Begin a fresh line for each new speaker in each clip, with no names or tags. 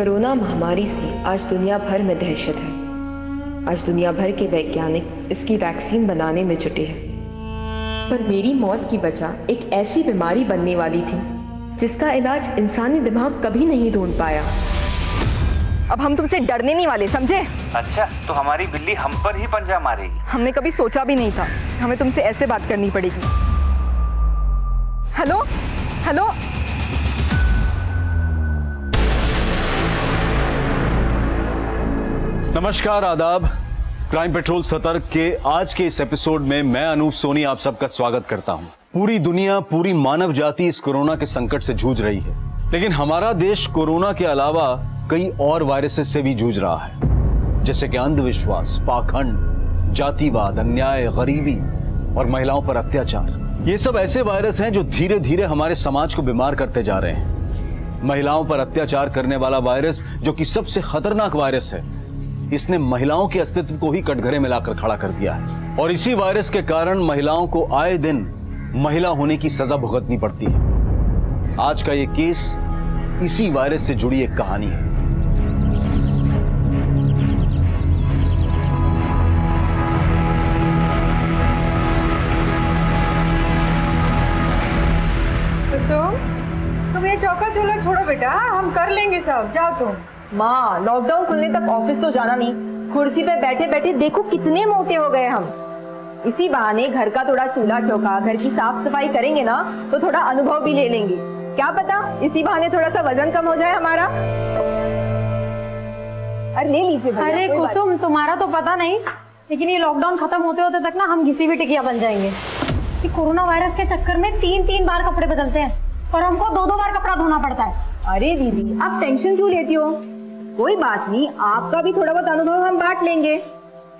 Corona महामारी से आज दुनिया भर में दहशत है। आज दुनिया भर के वैज्ञानिक इसकी वैक्सीन बनाने में जुटे हैं। पर मेरी मौत की वजह एक ऐसी बीमारी बनने वाली थी जिसका इलाज इंसानी दिमाग कभी नहीं ढूंढ पाया।
अब हम तुमसे डरने नहीं वाले, समझे?
अच्छा, तो हमारी बिल्ली हम पर ही पंजा मारेगी?
हमने कभी सोचा भी नहीं था हमें तुमसे ऐसे बात करनी पड़ेगी। हेलो हेलो,
नमस्कार, आदाब। क्राइम पेट्रोल सतर्क के आज के इस एपिसोड में मैं अनूप सोनी आप सबका स्वागत करता हूं। पूरी दुनिया, पूरी मानव जाति इस कोरोना के संकट से जूझ रही है, लेकिन हमारा देश कोरोना के अलावा कई और वायरसेस से भी जूझ रहा है, जैसे कि अंधविश्वास, पाखंड, जातिवाद, अन्याय, गरीबी और महिलाओं पर अत्याचार। ये सब ऐसे वायरस हैं जो धीरे धीरे हमारे समाज को बीमार करते जा रहे हैं। महिलाओं पर अत्याचार करने वाला वायरस, जो कि सबसे खतरनाक वायरस है, इसने महिलाओं के अस्तित्व को ही कटघरे में लाकर खड़ा कर दिया है। और इसी वायरस के कारण महिलाओं को आए दिन महिला होने की सजा भुगतनी पड़ती है। आज का ये केस इसी वायरस से जुड़ी एक कहानी है।
तुम ये चौका चूल्हा छोड़ो बेटा, हम कर लेंगे सब। जाओ तुम।
माँ, लॉकडाउन खुलने तक ऑफिस तो जाना नहीं, कुर्सी पे बैठे बैठे देखो कितने मोटे हो गए हम। इसी बहाने घर का थोड़ा चूल्हा चौका, घर की साफ सफाई करेंगे ना तो थोड़ा अनुभव भी ले लेंगे। क्या पता इसी बहाने थोड़ा सा वजन कम हो जाए हमारा। अरे ले लीजिए।
अरे कुसुम, तुम्हारा तो पता नहीं, लेकिन ये लॉकडाउन खत्म होते होते तक ना हम घिसी हुई टिकिया बन जाएंगे। कि कोरोना वायरस के चक्कर में 3-3 बार कपड़े बदलते हैं और हमको 2-2 बार कपड़ा धोना पड़ता है।
अरे दीदी, आप टेंशन क्यों लेती हो? कोई बात नहीं, आपका भी थोड़ा बहुत अनुभव हम बांट लेंगे।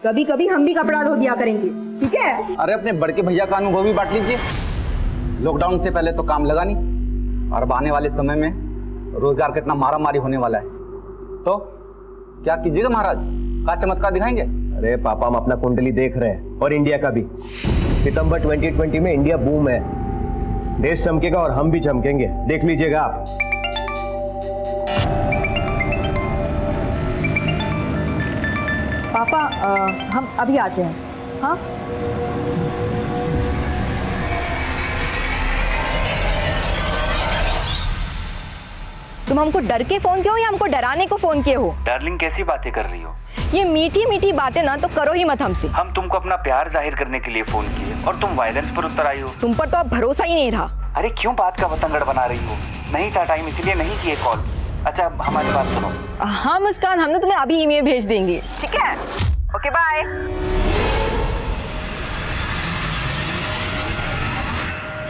कभी कभी हम भी कपड़ा धो दिया करेंगे, ठीक है?
अरे अपने बड़के भैया का अनुभव भी बांट लीजिए। लॉकडाउन से पहले तो काम लगा नहीं, और अब आने वाले समय में रोजगार कितना मारा मारी होने वाला है। तो क्या कीजिएगा महाराज, क्या चमत्कार दिखाएंगे?
अरे पापा, हम अपना कुंडली देख रहे हैं, और इंडिया का भी। सितंबर 2020 में इंडिया बूम है, देश चमकेगा और हम भी चमकेंगे, देख लीजिएगा आप।
पापा, हम अभी आते हैं। हाँ, तुम हमको डर के फोन किए हो या हमको डराने को फोन किए हो?
डार्लिंग, कैसी बातें कर रही हो?
ये मीठी मीठी बातें ना तो करो ही मत हमसे।
हम तुमको अपना प्यार जाहिर करने के लिए फोन किए और तुम वायलेंस पर उतर आई हो।
तुम पर तो अब भरोसा ही नहीं रहा।
अरे क्यों बात का बतंगड़ बना रही हो? नहीं था टाइम, इसलिए नहीं किए कॉल। अच्छा, हमारी बात सुनो।
हाँ मुस्कान, हम ना तुम्हें अभी ईमेल भेज देंगे, ठीक है? Okay, bye.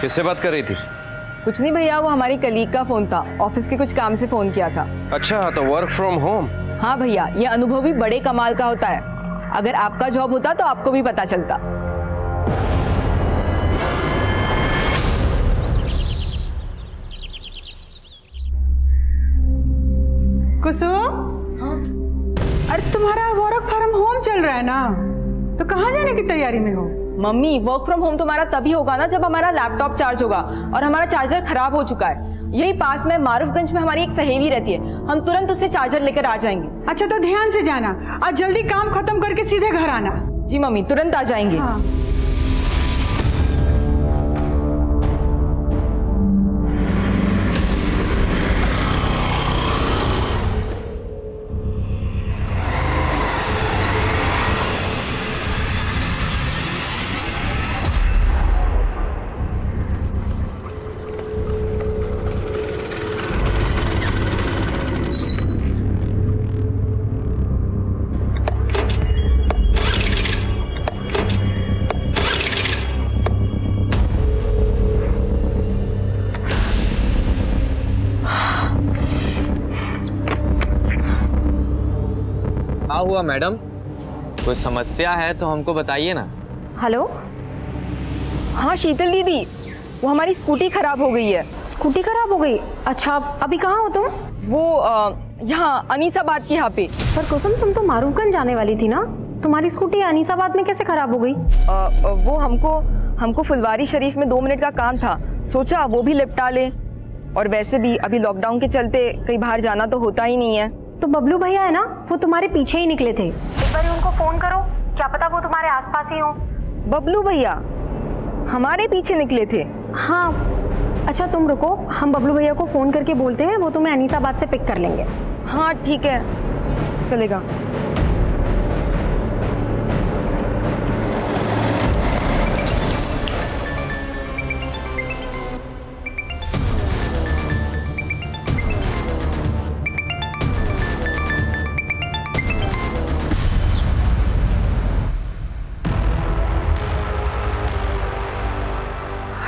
किससे बात कर रही थी?
कुछ नहीं भैया, वो हमारी कलीग का फोन था, ऑफिस के कुछ काम से फोन किया था।
अच्छा, तो वर्क फ्रॉम होम?
हाँ भैया, ये अनुभव भी बड़े कमाल का होता है। अगर आपका जॉब होता तो आपको भी पता चलता।
कुसुम, अरे तुम्हारा वर्क फ्रॉम होम चल रहा है ना, तो कहाँ जाने की तैयारी में हो?
मम्मी, वर्क फ्रॉम होम तुम्हारा तभी होगा ना जब हमारा लैपटॉप चार्ज होगा, और हमारा चार्जर खराब हो चुका है। यही पास में मारूफगंज में हमारी एक सहेली रहती है, हम तुरंत उससे चार्जर लेकर आ जाएंगे।
अच्छा, तो ध्यान से जाना और जल्दी काम खत्म करके सीधे घर आना।
जी मम्मी, तुरंत आ जाएंगे।
हाँ।
क्या हुआ मैडम, कोई समस्या है तो हमको बताइए ना।
हेलो।
हाँ शीतल दीदी, वो हमारी स्कूटी खराब हो गई है।
स्कूटी खराब हो गई? अच्छा, अभी कहाँ हो तुम?
वो यहाँ अनीसाबाद के यहाँ पे।
पर कुसुम, तुम तो मारूफगंज जाने वाली थी ना, तुम्हारी स्कूटी अनीसाबाद में कैसे खराब हो गई?
वो हमको फुलवारी शरीफ में 2 मिनट का काम था, सोचा वो भी निपटा ले। और वैसे भी अभी लॉकडाउन के चलते कहीं बाहर जाना तो होता ही नहीं है।
तो बबलू भैया है ना, वो तुम्हारे पीछे ही निकले थे। एक बार उनको फोन करो, क्या पता वो तुम्हारे आसपास ही हो।
बबलू भैया हमारे पीछे निकले थे?
हाँ, अच्छा तुम रुको, हम बबलू भैया को फोन करके बोलते हैं, वो तुम्हें अनीसाबाद से पिक कर लेंगे।
हाँ ठीक है, चलेगा।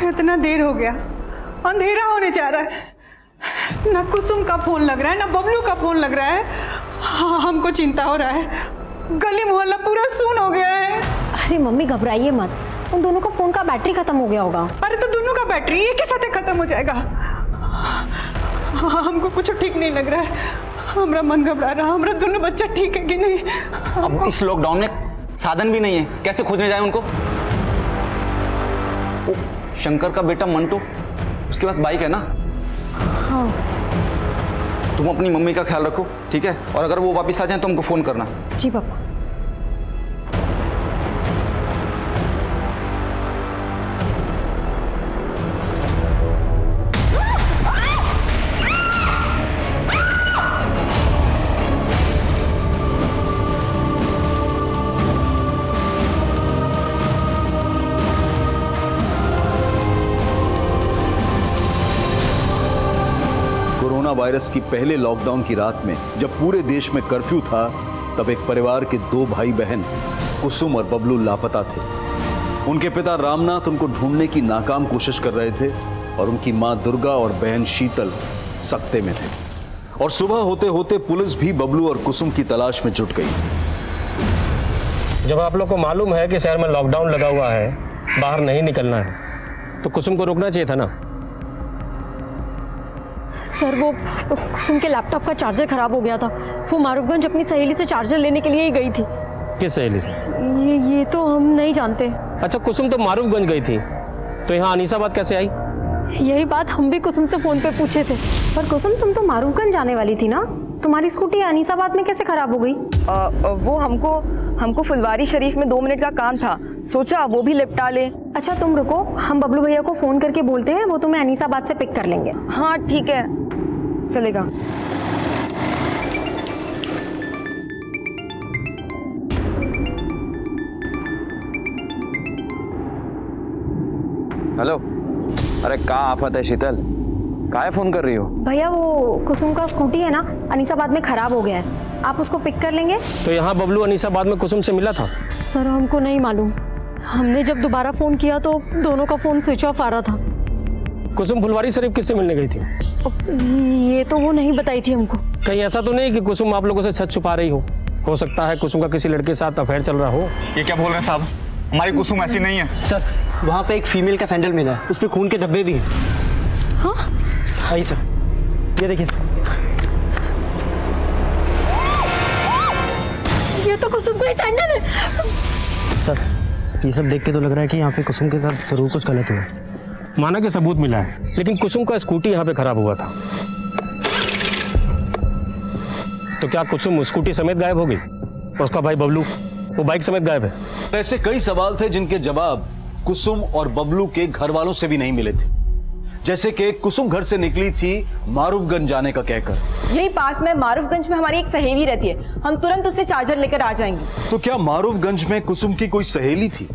इतना देर हो गया, अंधेरा होने जा रहा है। ना कुसुम का फोन लग रहा है, ना बबलू का फोन लग रहा है। हाँ, हमको चिंता हो रहा है। गली मोहल्ला पूरा सून हो गया है।
अरे मम्मी घबराइए मत, उन दोनों का फोन का बैटरी खत्म हो गया होगा।
अरे तो दोनों का बैटरी एक ही साथ खत्म हो जाएगा। हाँ, हमको कुछ ठीक नहीं लग रहा है। हमारा मन घबरा रहा, हमारा दोनों बच्चा ठीक है कि नहीं।
अब इस लॉकडाउन में साधन भी नहीं है, कैसे खोजने जाए उनको? ओ, शंकर का बेटा मंटू, उसके पास बाइक है ना?
हाँ।
तुम अपनी मम्मी का ख्याल रखो, ठीक है? और अगर वो वापस आ जाए तो हमको फोन करना।
जी पापा।
कोरोना वायरस की पहले लॉकडाउन की रात में जब पूरे देश में कर्फ्यू था, तब एक परिवार के दो भाई बहन कुसुम और बबलू लापता थे। उनके पिता रामनाथ उनको ढूंढने की नाकाम कोशिश कर रहे थे और उनकी मां दुर्गा और बहन शीतल सकते में थे। और सुबह होते होते पुलिस भी बबलू और कुसुम की तलाश में जुट गई।
जब आप लोग को मालूम है कि शहर में लॉकडाउन लगा हुआ है, बाहर नहीं निकलना है, तो कुसुम को रोकना चाहिए था ना।
सर वो कुसुम के लैपटॉप का चार्जर खराब हो गया था, वो मारूफगंज अपनी सहेली से चार्जर लेने के लिए ही गई थी।
किस सहेली से?
ये तो हम नहीं जानते।
अच्छा, कुसुम तो मारूफगंज गई थी, तो यहाँ अनीसाबाद कैसे आई?
यही बात हम भी कुसुम से फोन पे पूछे थे। पर कुसुम, तुम तो मारूफगंज जाने वाली थी ना, तुम्हारी स्कूटी अनीसाबाद में कैसे खराब हो गई?
वो हमको फुलवारी शरीफ में 2 मिनट का काम था, सोचा वो भी निपटा ले।
अच्छा तुम रुको, हम बबलू भैया को फोन करके बोलते हैं, वो तुम्हें अनीसाबाद से पिक कर लेंगे।
हाँ ठीक है, चलेगा।
हेलो, अरे कहाँ आफत है शीतल, काहे फोन कर रही हो?
भैया वो कुसुम का स्कूटी है ना, अनीसाबाद में खराब हो गया है, आप उसको पिक कर लेंगे?
तो यहाँ बबलू अनीसाबाद में कुसुम से मिला था?
सर हमको नहीं मालूम, हमने जब दोबारा फोन किया तो दोनों का फोन स्विच ऑफ आ रहा था।
कुसुम फुलवारी शरीफ किससे मिलने गई थी?
ये तो वो नहीं बताई थी हमको।
कहीं ऐसा तो नहीं कि कुसुम आप लोगों से सच छुपा रही हो सकता है कुसुम का किसी लड़के के साथ अफेयर चल रहा हो।
ये क्या बोल रहे हैं साहब, हमारी कुसुम ऐसी नहीं है।
सर वहाँ पे एक फीमेल का सैंडल मिला है, उसपे खून के धब्बे भी हैं।
हाँ?
आइए सर, ये देखिए
ये तो कुसुम का ही सैंडल है।
सर, ये सब देख के तो लग रहा है कि यहाँ पे कुसुम के साथ जरूर कुछ गलत हुआ है।
माना कि सबूत मिला है, लेकिन कुसुम का स्कूटी यहाँ पे खराब हुआ था, तो क्या कुसुम स्कूटी समेत गायब हो गई? उसका भाई बबलू वो बाइक समेत गायब है।
ऐसे कई सवाल थे जिनके जवाब कुसुम और बबलू के घर वालों से भी नहीं मिले थे। जैसे कि कुसुम घर से निकली थी मारूफगंज जाने का कहकर।
यही पास में मारूफगंज में हमारी एक सहेली रहती है, हम तुरंत उससे चार्जर लेकर आ जाएंगे।
तो क्या मारूफगंज में कुसुम की कोई सहेली थी,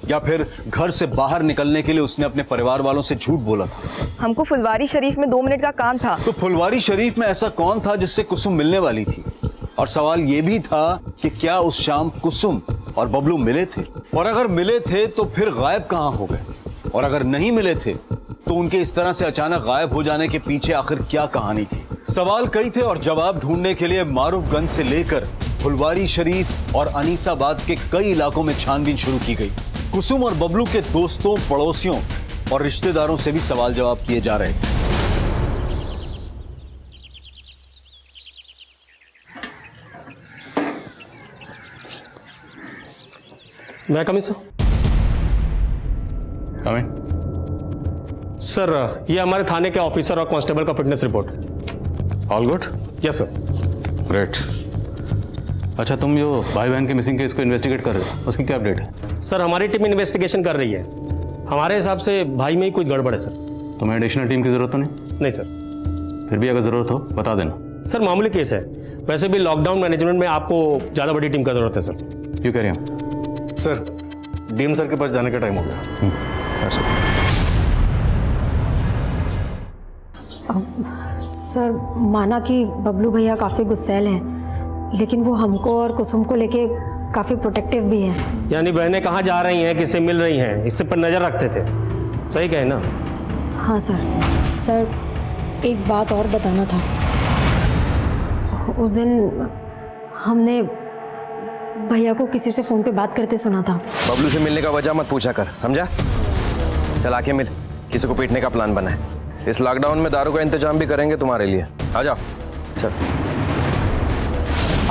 या फिर घर से बाहर निकलने के लिए उसने अपने परिवार वालों से झूठ बोला था?
हमको फुलवारी शरीफ में 2 मिनट का काम था।
तो फुलवारी शरीफ में ऐसा कौन था जिससे कुसुम मिलने वाली थी? और सवाल यह भी था कि क्या उस शाम कुसुम और बबलू मिले थे, और अगर मिले थे तो फिर गायब कहां हो गए, और अगर नहीं मिले थे तो उनके इस तरह से अचानक गायब हो जाने के पीछे आखिर क्या कहानी थी? सवाल कई थे और जवाब ढूंढने के लिए मारूफगंज से लेकर फुलवारी शरीफ और अनीसाबाद के कई इलाकों में छानबीन शुरू की गई। कुसुम और बबलू के दोस्तों, पड़ोसियों और रिश्तेदारों से भी सवाल जवाब किए जा रहे थे।
मैं कमिंग सर। सर, ये हमारे थाने के ऑफिसर और कांस्टेबल का fitness report.
All good?
Yes sir.
Great. अच्छा, तुम जो भाई बहन के मिसिंग केस को इन्वेस्टिगेट कर रहे हो, उसकी क्या अपडेट है?
सर हमारी टीम इन्वेस्टिगेशन कर रही है। हमारे हिसाब से भाई में ही कुछ गड़बड़ है सर।
तुम्हें एडिशनल टीम की जरूरत तो नहीं?
नहीं सर।
फिर भी अगर जरूरत हो बता देना।
सर मामूली केस है, वैसे भी लॉकडाउन मैनेजमेंट में आपको ज़्यादा बड़ी टीम का जरूरत है सर।
क्यों कह रहे हैं?
सर डीएम सर के पास जाने का टाइम हो गया।
सर माना कि बबलू भैया काफ़ी गुस्सैल हैं, लेकिन वो हमको और कुसुम को लेके काफ़ी प्रोटेक्टिव भी हैं।
यानी बहनें कहाँ जा रही हैं, किससे मिल रही हैं, इससे पर नज़र रखते थे। सही कहे ना?
हाँ सर। सर एक बात और बताना था। उस दिन हमने भैया को किसी से फ़ोन पे बात करते सुना था।
बबलू से मिलने का वजह मत पूछा कर, समझा? चल आके मिल, किसी को पीटने का प्लान बना है। इस लॉकडाउन में दारू का इंतजाम भी करेंगे तुम्हारे लिए। आ जाओ। चल।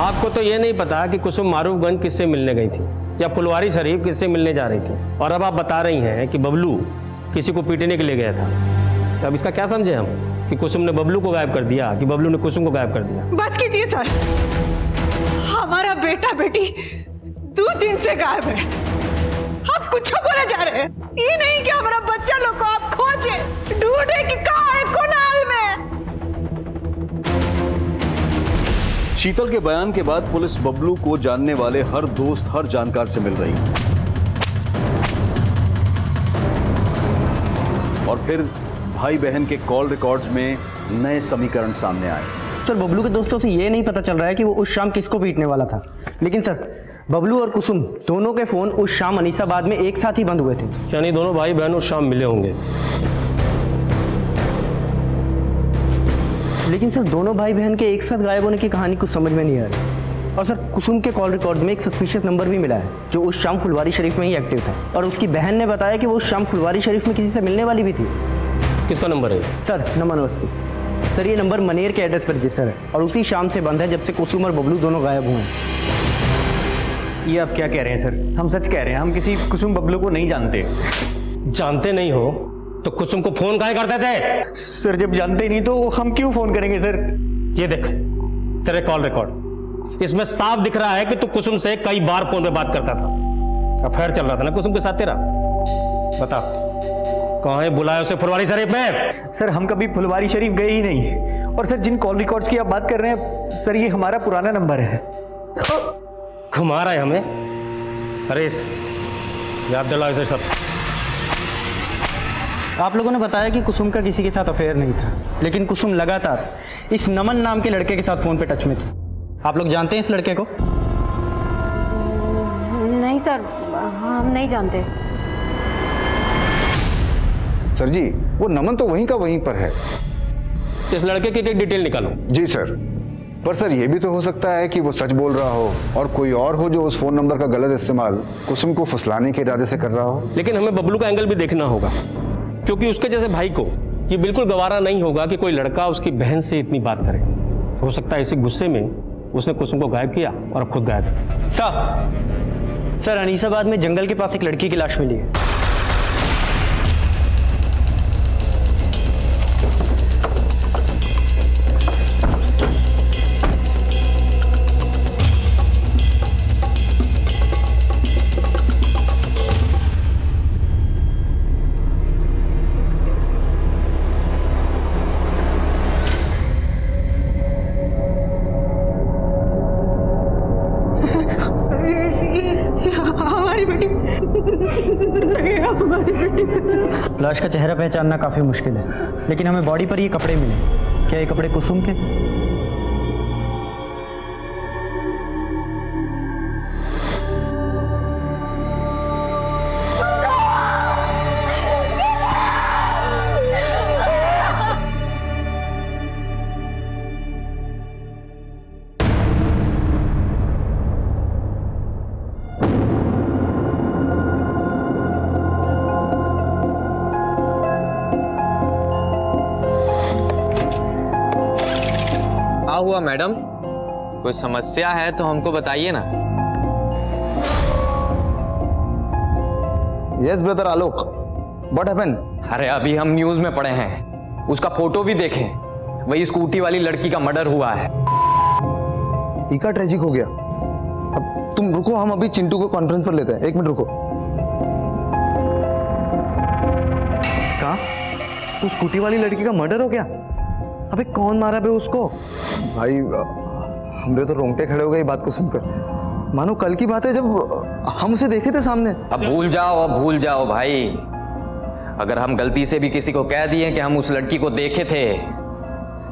आपको तो ये नहीं पता कि कुसुम मारूफगंज किससे मिलने गई थी या फुलवारी शरीफ किससे मिलने जा रही थी, और अब आप बता रही हैं कि बबलू किसी को पीटने के लिए गया था। तो अब इसका क्या समझे हम कि कुसुम ने बबलू को गायब कर दिया कि बबलू ने कुसुम को गायब कर दिया?
बस कीजिए सर, हमारा बेटा बेटी 2 दिन से गायब है। आप कुछ बोले जा रहे हैं। ये नहीं कि हमारा बच्चा लोग को आप खोजे ढूंढे कि कहाँ है, कौन हाल में।
शीतल के बयान के बाद पुलिस बबलू को जानने वाले हर दोस्त, हर जानकार से मिल रही है। और फिर भाई बहन के कॉल रिकॉर्ड्स में नए समीकरण सामने आए।
सर बबलू के दोस्तों से ये नहीं पता चल रहा है कि वो उस शाम किसको पीटने वाला था, लेकिन सर बबलू और कुसुम दोनों के फोन उस शाम अनीसाबाद में एक साथ ही बंद हुए थे।
यानी दोनों भाई बहन उस शाम मिले होंगे।
लेकिन सर दोनों भाई बहन के एक साथ गायब होने की कहानी कुछ समझ में नहीं आ रही। और सर कुसुम के कॉल रिकॉर्ड में एक सस्पिशियस नंबर भी मिला है जो उस शाम फुलवारी शरीफ में ही एक्टिव था, और उसकी बहन ने बताया कि वो उस शाम फुलवारी शरीफ में किसी से मिलने वाली भी थी।
किसका नंबर है?
Sir number 80। सर ये नंबर मनेर के एड्रेस पर रजिस्टर है और उसी शाम से बंद है जब से कुसुम और बबलू दोनों गायब हुए हैं।
ये आप क्या कह रहे हैं सर? हम सच कह रहे हैं, हम किसी कुसुम बबलू को नहीं जानते।
जानते नहीं हो तो कुसुम को फोन काहे करते थे?
सर जब जानते ही नहीं तो हम क्यों फोन करेंगे सर?
ये देख तेरे कॉल रिकॉर्ड, इसमें साफ दिख रहा है कि तू कुसुम से कई बार फोन पे बात करता था। अफेयर चल रहा था ना कुसुम के साथ तेरा? बता कहाँ है, बुलाया उसे फुलवारी शरीफ में?
सर हम कभी फुलवारी शरीफ गए ही नहीं। और सर जिन कॉल रिकॉर्ड्स की आप बात कर रहे हैं सर, ये हमारा पुराना नंबर है।
घुमा रहा है हमें? अरे याद दिलाओ इसे सब।
आप लोगों ने बताया कि कुसुम का किसी के साथ अफेयर नहीं था, लेकिन कुसुम लगातार इस नमन नाम के लड़के के साथ फोन पे टच में थी। आप लोग जानते हैं इस लड़के को?
नहीं सर, हम नहीं जानते।
सर जी वो नमन तो वहीं का वहीं पर है।
इस लड़के की डिटेल निकालो।
जी सर, पर सर ये भी तो हो सकता है कि वो सच बोल रहा हो और कोई और हो जो उस फोन नंबर का गलत इस्तेमाल कुसुम को फुसलाने के इरादे से कर रहा हो।
लेकिन हमें बबलू का एंगल भी देखना होगा, क्योंकि उसके जैसे भाई को ये बिल्कुल गवारा नहीं होगा कि कोई लड़का उसकी बहन से इतनी बात करे। हो सकता है इसी गुस्से में उसने कुसुम को गायब किया और अब खुद गायब है।
सर अनीसाबाद में जंगल के पास एक लड़की की लाश मिली है। लाश का चेहरा पहचानना काफ़ी मुश्किल है, लेकिन हमें बॉडी पर ये कपड़े मिले। क्या ये कपड़े कुसुम के?
हुआ मैडम, कोई समस्या है तो हमको बताइए ना।
Yes brother Alok, what happened?
अरे अभी हम न्यूज में पढ़े हैं, उसका फोटो भी देखें, वही स्कूटी वाली लड़की का मर्डर हुआ है।
इका ट्रेजिक हो गया। अब तुम रुको, हम अभी चिंटू को कॉन्फ्रेंस पर लेते हैं। 1 मिनट रुको।
कहा उस स्कूटी वाली लड़की का मर्डर हो गया? अबे कौन मारा बे उसको?
भाई हमरे तो रोंगटे खड़े हो गए बात को सुनकर। मानो कल की बात है जब हम उसे देखे थे सामने।
अब भूल जाओ भाई। अगर हम गलती से भी किसी को कह दिए कि हम उस लड़की को देखे थे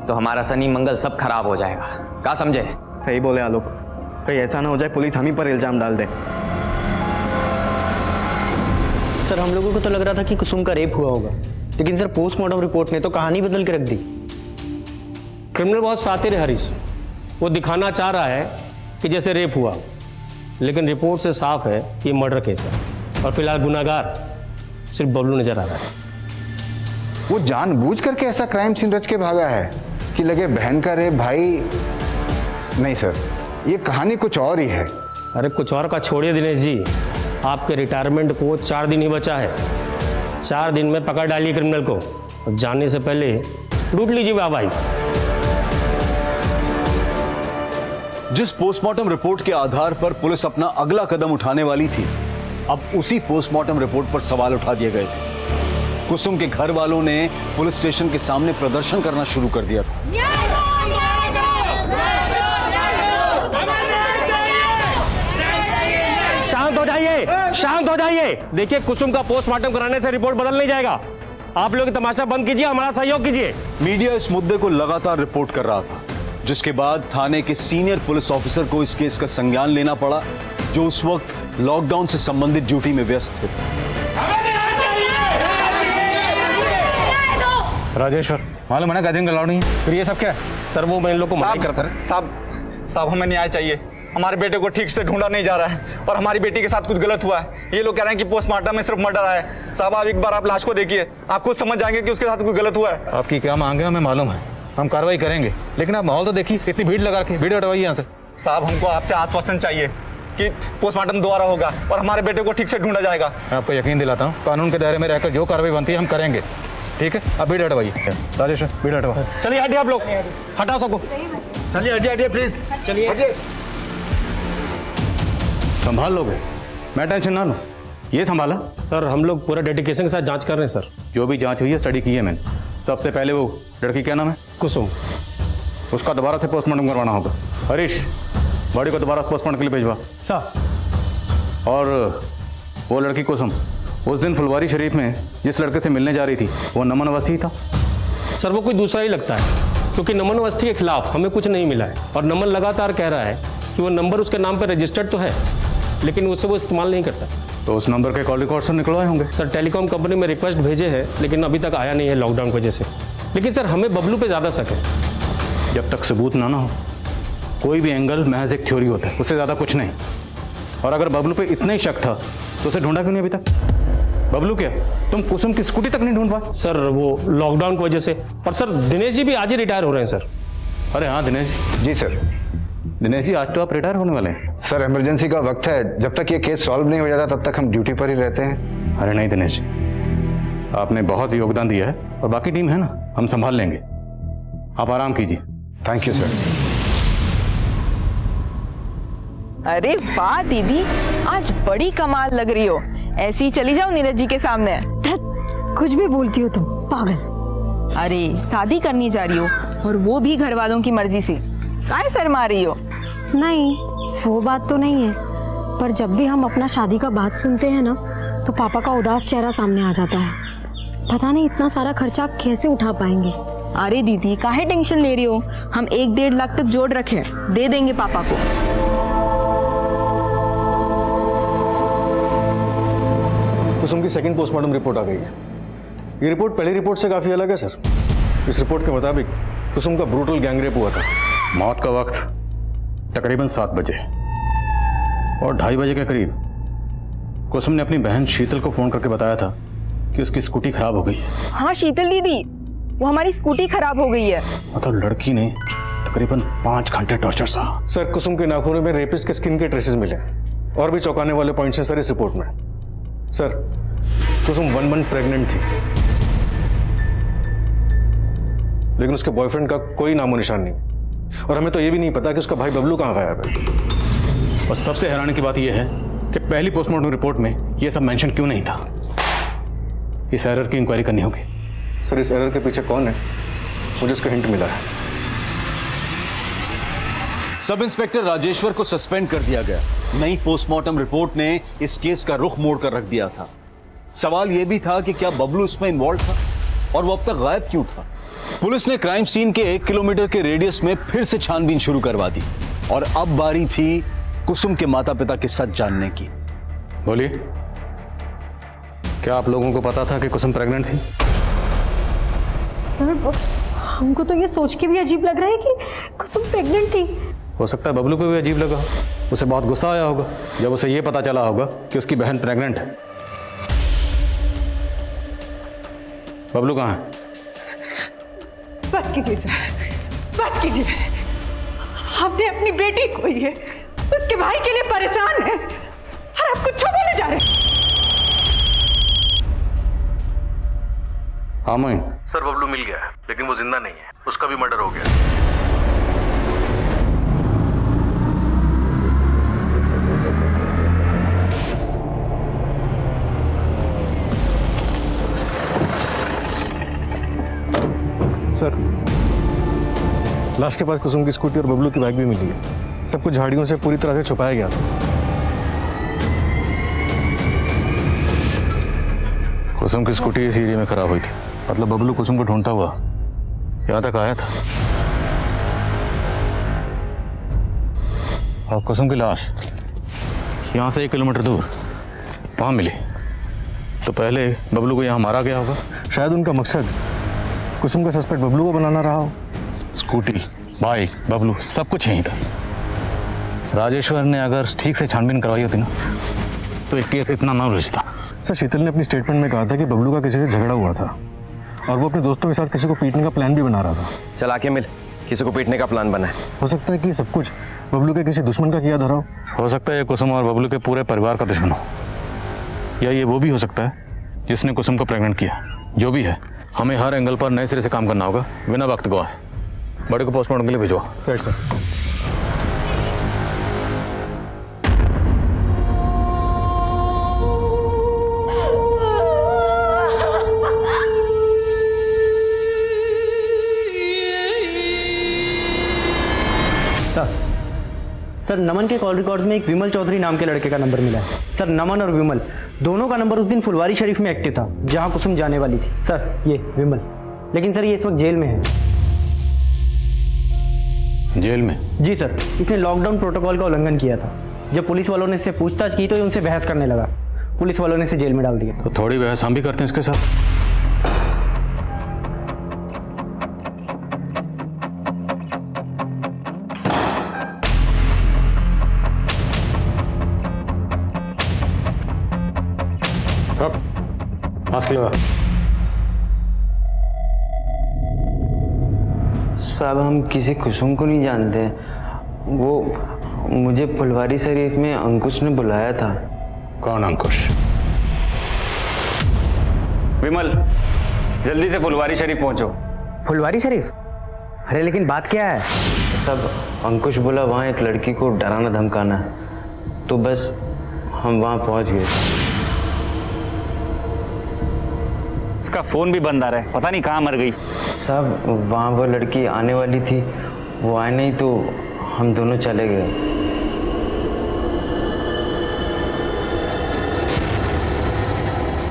तो हमारा शनि मंगल सब खराब हो जाएगा। क्या समझे?
सही बोले आलोक, कहीं ऐसा ना हो जाए पुलिस हम ही पर इल्जाम डाल दे। सर हम लोगों को तो लग रहा था कि कुसुम का रेप हुआ होगा, लेकिन सर पोस्टमार्टम रिपोर्ट ने तो कहानी बदल के रख दी।
क्रिमिनल बहुत शातिर है हरीश, वो दिखाना चाह रहा है कि जैसे रेप हुआ, लेकिन रिपोर्ट से साफ है कि मर्डर केस है और फिलहाल गुनाहगार सिर्फ बबलू नजर आ रहा है।
वो जानबूझ करके ऐसा क्राइम सीन रच के भागा है कि लगे बहन का रेप। भाई नहीं सर, ये कहानी कुछ और ही है।
अरे कुछ और का छोड़िए दिनेश जी, आपके रिटायरमेंट को 4 दिन ही बचा है। 4 दिन में पकड़ डालिए क्रिमिनल को और जाने से पहले लूट लीजिए वाहवाही।
जिस पोस्टमार्टम रिपोर्ट के आधार पर पुलिस अपना अगला कदम उठाने वाली थी, अब उसी पोस्टमार्टम रिपोर्ट पर सवाल उठा दिए गए थे। कुसुम के घर वालों ने पुलिस स्टेशन के सामने प्रदर्शन करना शुरू कर दिया था।
शांत हो जाइए। देखिए कुसुम का पोस्टमार्टम कराने से रिपोर्ट बदल नहीं जाएगा। आप लोग तमाशा बंद कीजिए, हमारा सहयोग कीजिए।
मीडिया इस मुद्दे को लगातार रिपोर्ट कर रहा था, जिसके बाद थाने के सीनियर पुलिस ऑफिसर को इस केस का संज्ञान लेना पड़ा, जो उस वक्त लॉकडाउन से संबंधित ड्यूटी में व्यस्त थे।
राजेश्वर, मालूम है ना गैदरिंग अलाउड नहीं है, फिर ये सब क्या है?
सर वो मैं इन लोग को माफ कर रहा
साहब हमें न्याय चाहिए। हमारे बेटे को ठीक से ढूंढा नहीं जा रहा है और हमारी बेटी के साथ कुछ गलत हुआ है। ये लोग कह रहे हैं कि पोस्टमार्टम में सिर्फ मर्डर आया है। साहब आप एक बार आप लाश को देखिए, आप खुद समझ जाएंगे कि उसके साथ कुछ गलत हुआ है।
आपकी क्या मांगे हमें मालूम है, हम कार्रवाई करेंगे, लेकिन आप माहौल तो देखिए, इतनी भीड़ लगा के भीड़ हटवाइए यहाँ से।
साहब हमको आपसे आश्वासन चाहिए कि पोस्टमार्टम दोबारा होगा और हमारे बेटे को ठीक से ढूंढा जाएगा।
मैं आपको यकीन दिलाता हूँ, कानून के दायरे में रहकर जो कार्रवाई बनती है हम करेंगे। ठीक है, अब भीड़ हटवाइए। राजेश्वर भीड़ हटवा।
चलिए हटिए आप लोग, हटाओ सबको। चलिए हटिए प्लीज, चलिए।
संभाल लोगे, मैं टेंशन ना लूँ। ये संभाला?
सर हम लोग पूरा डेडिकेशन के साथ जांच कर रहे हैं सर।
जो भी जांच हुई है स्टडी की है मैंने। सबसे पहले वो लड़की क्या नाम है?
कुसुम।
उसका दोबारा से पोस्टमार्टम करवाना होगा। हरीश, बॉडी को दोबारा पोस्टमार्टम के लिए भिजवा।
सर
और वो लड़की कुसुम उस दिन फुलवारी शरीफ में जिस लड़के से मिलने जा रही थी, वो नमन अवस्थी ही था?
सर वो कोई दूसरा ही लगता है, क्योंकि नमन अवस्थी के खिलाफ हमें कुछ नहीं मिला है और नमन लगातार कह रहा है कि वो नंबर उसके नाम पर रजिस्टर्ड तो है, लेकिन उससे वो इस्तेमाल नहीं करता।
तो उस नंबर के कॉल रिकॉर्ड से निकलवाए होंगे।
सर टेलीकॉम कंपनी में रिक्वेस्ट भेजे हैं, लेकिन अभी तक आया नहीं है लॉकडाउन की वजह से। लेकिन सर हमें बबलू पे ज़्यादा शक है।
जब तक सबूत ना हो, कोई भी एंगल महज एक थ्योरी होता है, उससे ज़्यादा कुछ नहीं। और अगर बबलू पे इतना ही शक था तो उसे ढूंढा क्यों नहीं अभी तक? बबलू क्या, तुम कुसुम की स्कूटी तक नहीं ढूंढ पाए?
सर वो लॉकडाउन की वजह से। और सर दिनेश जी भी आज ही रिटायर हो रहे हैं सर।
अरे हाँ दिनेश
जी सर।
दिनेश जी आज तो आप रिटायर होने वाले हैं।
सर इमरजेंसी का वक्त है, जब तक ये केस सॉल्व नहीं हो जाता तब तक हम ड्यूटी पर ही रहते हैं।
अरे नहीं दिनेश, आपने बहुत योगदान दिया है और बाकी टीम है ना, हम संभाल लेंगे। आप आराम कीजिए।
Thank you sir.
अरे वाह दीदी, आज बड़ी कमाल लग रही हो। ऐसी ही चली जाओ नीरज जी के सामने।
कुछ भी बोलती हो तुम, पागल।
अरे शादी करनी जा रही हो और वो भी घर वालों की मर्जी से, काहे शर्मा रही हो?
नहीं वो बात तो नहीं है, पर जब भी हम अपना शादी का बात सुनते हैं ना तो पापा का उदास चेहरा सामने आ जाता है। पता नहीं इतना सारा खर्चा कैसे उठा पाएंगे।
अरे दीदी काहे टेंशन ले रही हो, हम 1-1.5 लाख तक जोड़ रखे, दे देंगे पापा को।
कुसुम की सेकंड पोस्टमार्टम रिपोर्ट आ गई है। ये रिपोर्ट पहली रिपोर्ट से काफी अलग है सर। इस रिपोर्ट के मुताबिक कुसुम का ब्रूटल गैंगरेप हुआ था।
मौत का वक्त तकरीबन 7 बजे और 2:30 बजे के करीब कुसुम ने अपनी बहन शीतल को फोन करके बताया था कि उसकी स्कूटी खराब हो गई है।
हाँ शीतल दीदी, वो हमारी स्कूटी खराब हो गई है।
मतलब लड़की ने तकरीबन 5 घंटे टॉर्चर सहा।
सर कुसुम के नाखूनों में रेपिस्ट के स्किन के ट्रेसेस मिले और भी चौंकाने वाले पॉइंट्स हैं सर इस रिपोर्ट में। सर कुसुम 1 मंथ प्रेग्नेंट थी, लेकिन उसके बॉयफ्रेंड का कोई नामो निशान नहीं।
और हमें तो ये भी नहीं पता कि उसका भाई बबलू कहाँ गायब है। और सबसे हैरानी की बात यह है कि पहली पोस्टमार्टम रिपोर्ट में यह सब मेंशन क्यों नहीं था। इस एरर की इंक्वायरी करनी होगी।
सर इस एरर के पीछे कौन है? मुझे इसका हिंट मिला है।
सब इंस्पेक्टर राजेश्वर को सस्पेंड कर दिया गया। नई पोस्टमार्टम रिपोर्ट ने इस केस का रुख मोड़ कर रख दिया था। सवाल यह भी था कि क्या बबलू इसमें इन्वॉल्व था और वो अब तक गायब क्यों था। पुलिस ने क्राइम सीन के 1 किलोमीटर के रेडियस में फिर से छानबीन शुरू करवा दी और अब बारी थी कुसुम के माता पिता के सच जानने की।
बोलिए, क्या आप लोगों को पता था कि कुसुम प्रेग्नेंट थी?
सर हमको तो ये सोच के भी अजीब लग रहा है कि कुसुम प्रेग्नेंट थी।
हो सकता है बबलू को भी अजीब लगा, उसे बहुत गुस्सा आया होगा जब उसे यह पता चला होगा कि उसकी बहन प्रेग्नेंट है। बबलू कहाँ है?
बस कीजिए सर, बस कीजिए। हमने अपनी बेटी खोई है, उसके भाई के लिए परेशान है और आप कुछ बोले जा रहे हैं।
हाँ मोइन।
सर बबलू मिल गया है, लेकिन वो जिंदा नहीं है, उसका भी मर्डर हो गया।
सर लाश के पास कुसुम की स्कूटी और बबलू की बाइक भी मिली है। सब कुछ झाड़ियों से पूरी तरह से छुपाया गया था। कुसुम की स्कूटी इस एरिया में खराब हुई थी, मतलब बबलू कुसुम को ढूंढता हुआ यहाँ तक आया था और कुसुम की लाश यहाँ से 1 किलोमीटर दूर वहाँ मिली। तो पहले बबलू को यहाँ मारा गया होगा। शायद उनका मकसद कुसुम का सस्पेक्ट बबलू को बनाना रहा हो। स्कूटी, बाइक, बबलू सब कुछ यहीं था। राजेश्वर ने अगर ठीक से छानबीन करवाई होती ना तो एक केस इतना ना उलझता। सर शीतल ने अपनी स्टेटमेंट में कहा था कि बबलू का किसी से झगड़ा हुआ था और वो अपने दोस्तों के साथ किसी को पीटने का प्लान भी बना रहा था।
चल आके मिल, किसी को पीटने का प्लान बना है।
हो सकता है कि सब कुछ बबलू के किसी दुश्मन का किया धरा हो सकता है ये कुसुम और बबलू के पूरे परिवार का दुश्मन हो, या ये वो भी हो सकता है जिसने कुसुम को प्रेग्नेंट किया। जो भी है हमें हर एंगल पर नए सिरे से काम करना होगा बिना वक्त गवाए। बड़े को पोस्टमार्टम के लिए भिजवा। Right sir.
सर नमन के कॉल रिकॉर्ड्स में एक विमल चौधरी नाम के लड़के का नंबर मिला है। सर नमन और विमल दोनों का नंबर उस दिन फुलवारी शरीफ में एक्टिव था जहां कुसुम जाने वाली थी। सर ये विमल, लेकिन सर ये इस वक्त जेल में है।
जेल में?
जी सर, इसने लॉकडाउन प्रोटोकॉल का उल्लंघन किया था। जब पुलिस वालों ने इससे पूछताछ की तो ये उनसे बहस करने लगा। पुलिस वालों ने इसे जेल में डाल दिया।
तो थोड़ी बहस हम भी करते हैं इसके साथ। मास्क लगा।
साहब हम किसी कुसुम को नहीं जानते, वो मुझे फुलवारी शरीफ में अंकुश ने बुलाया था।
कौन अंकुश?
विमल जल्दी से फुलवारी शरीफ पहुंचो।
फुलवारी शरीफ? अरे लेकिन बात क्या है?
साहब अंकुश बोला वहाँ एक लड़की को डराना धमकाना, तो बस हम वहाँ पहुँच गए।
उसका फोन भी बंद आ रहा है, पता नहीं कहाँ मर गई।
साहब वहाँ वो लड़की आने वाली थी, वो आए नहीं तो हम दोनों चले गए।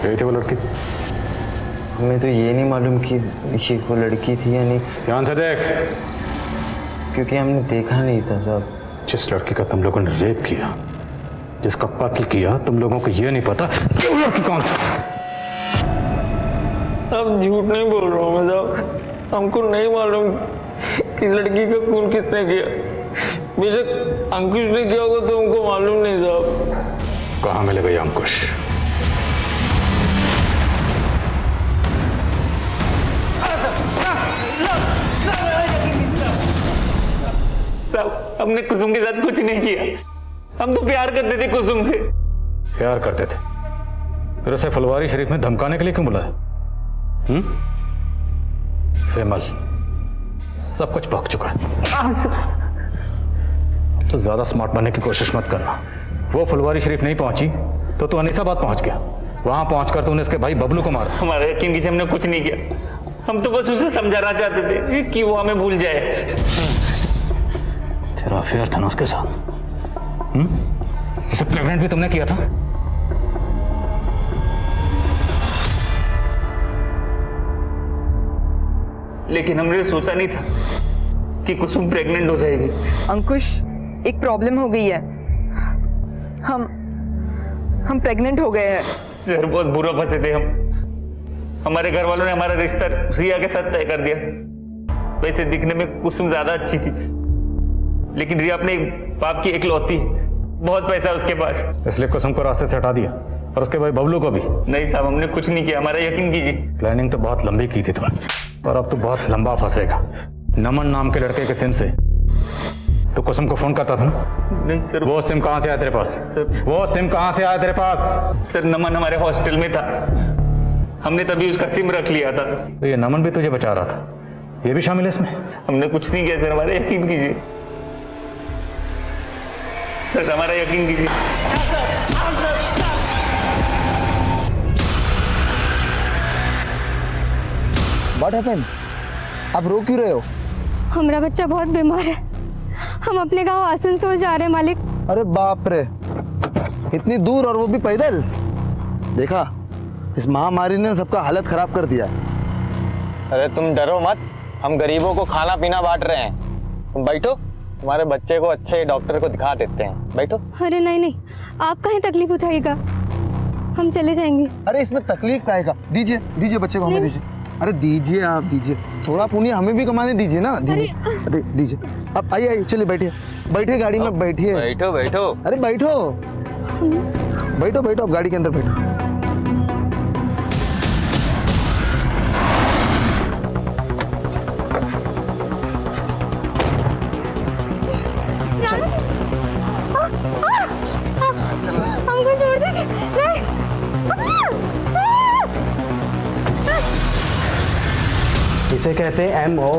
गई थी वो लड़की?
हमें तो ये नहीं मालूम कि इसी वो लड़की थी या नहीं।
ध्यान से देख।
क्योंकि हमने देखा नहीं था साहब।
जिस लड़की का तुम लोगों ने रेप किया, जिसका कत्ल किया, तुम लोगों को ये नहीं पता कि वो लड़की कौन थी।
अब झूठ नहीं बोल रहा हूँ मैं साहब, हमको नहीं मालूम कि लड़की का खून किसने किया। बेशक अंकुश ने किया होगा तो हमको मालूम नहीं साहब।
कहाँ मिलेगा ये अंकुश?
साहब हमने कुसुम के साथ कुछ नहीं किया, हम तो प्यार करते थे कुसुम से।
प्यार करते थे? फिर उसे फुलवारी शरीफ में धमकाने के लिए क्यों बुलाया? विमल सब कुछ भग चुका है। तो ज्यादा स्मार्ट बनने की कोशिश मत करना। वो फुलवारी शरीफ नहीं पहुंची तो तू अनीसाबाद पहुंच गया। वहां पहुंचकर तूने इसके भाई बबलू को मारा।
हमारा यकीन कीजिए, हमने कुछ नहीं किया। हम तो बस उसे समझाना चाहते थे कि वो हमें भूल जाए।
तेरा अफेयर था ना उसके साथ? इसे प्रेग्नेंट भी तुमने किया था?
लेकिन हमने सोचा नहीं था कि कुसुम प्रेग्नेंट हो जाएगी।
अंकुश, एक प्रॉब्लम हो गई है। हम प्रेग्नेंट हो गए हैं।
सर बहुत बुरा फंसे थे हम। हमारे घर वालों ने हमारा रिश्ता रिया के साथ तय कर दिया। वैसे दिखने में कुसुम ज्यादा अच्छी थी, लेकिन रिया अपने बाप की इकलौती, बहुत पैसा है उसके पास,
इसलिए कुसुम को रास्ते से हटा दिया और उसके भाई बबलू को भी।
नहीं साहब, हमने कुछ नहीं किया, हमारा यकीन कीजिए।
प्लानिंग तो बहुत लंबी की थी तुमने, और अब तो बहुत लंबा फंसेगा। नमन नाम के लड़के के सिम से तो कुसुम को फोन करता था ना?
नहीं सर।
वो सिम कहां से आया तेरे पास? वो सिम कहां से आया तेरे पास?
सर नमन हमारे हॉस्टल में था, हमने तभी उसका सिम रख लिया था।
तो ये नमन भी तुझे बचा रहा था, ये भी शामिल है इसमें?
हमने कुछ नहीं किया सर, हमारा यकीन कीजिए सर, हमारा यकीन कीजिए।
What happened? आप रो क्यों रहे हो?
हमारा बच्चा बहुत बीमार है, हम अपने गांव आसनसोल जा रहे हैं मालिक।
अरे बाप रे, इतनी दूर और वो भी पैदल? देखा, इस महामारी ने सबका हालत खराब कर दिया।
अरे तुम डरो मत, हम गरीबों को खाना पीना बांट रहे हैं। तुम बैठो, तुम्हारे बच्चे को अच्छे डॉक्टर को दिखा देते हैं। बैठो।
अरे नहीं, आप कहीं तकलीफ उठाइएगा, हम चले जाएंगे।
अरे इसमें तकलीफ काहे का? दीजिए बच्चे को हमें दीजिए। अरे दीजिए, आप दीजिए, थोड़ा पुण्य हमें भी कमाने दीजिए ना। अरे दीजिए, अब आइए चलिए, बैठिए गाड़ी में, बैठिए।
बैठो।
अरे बैठो, आप गाड़ी के अंदर बैठो।
हमको छोड़ दीजिए।
इसे कहते हैं MO,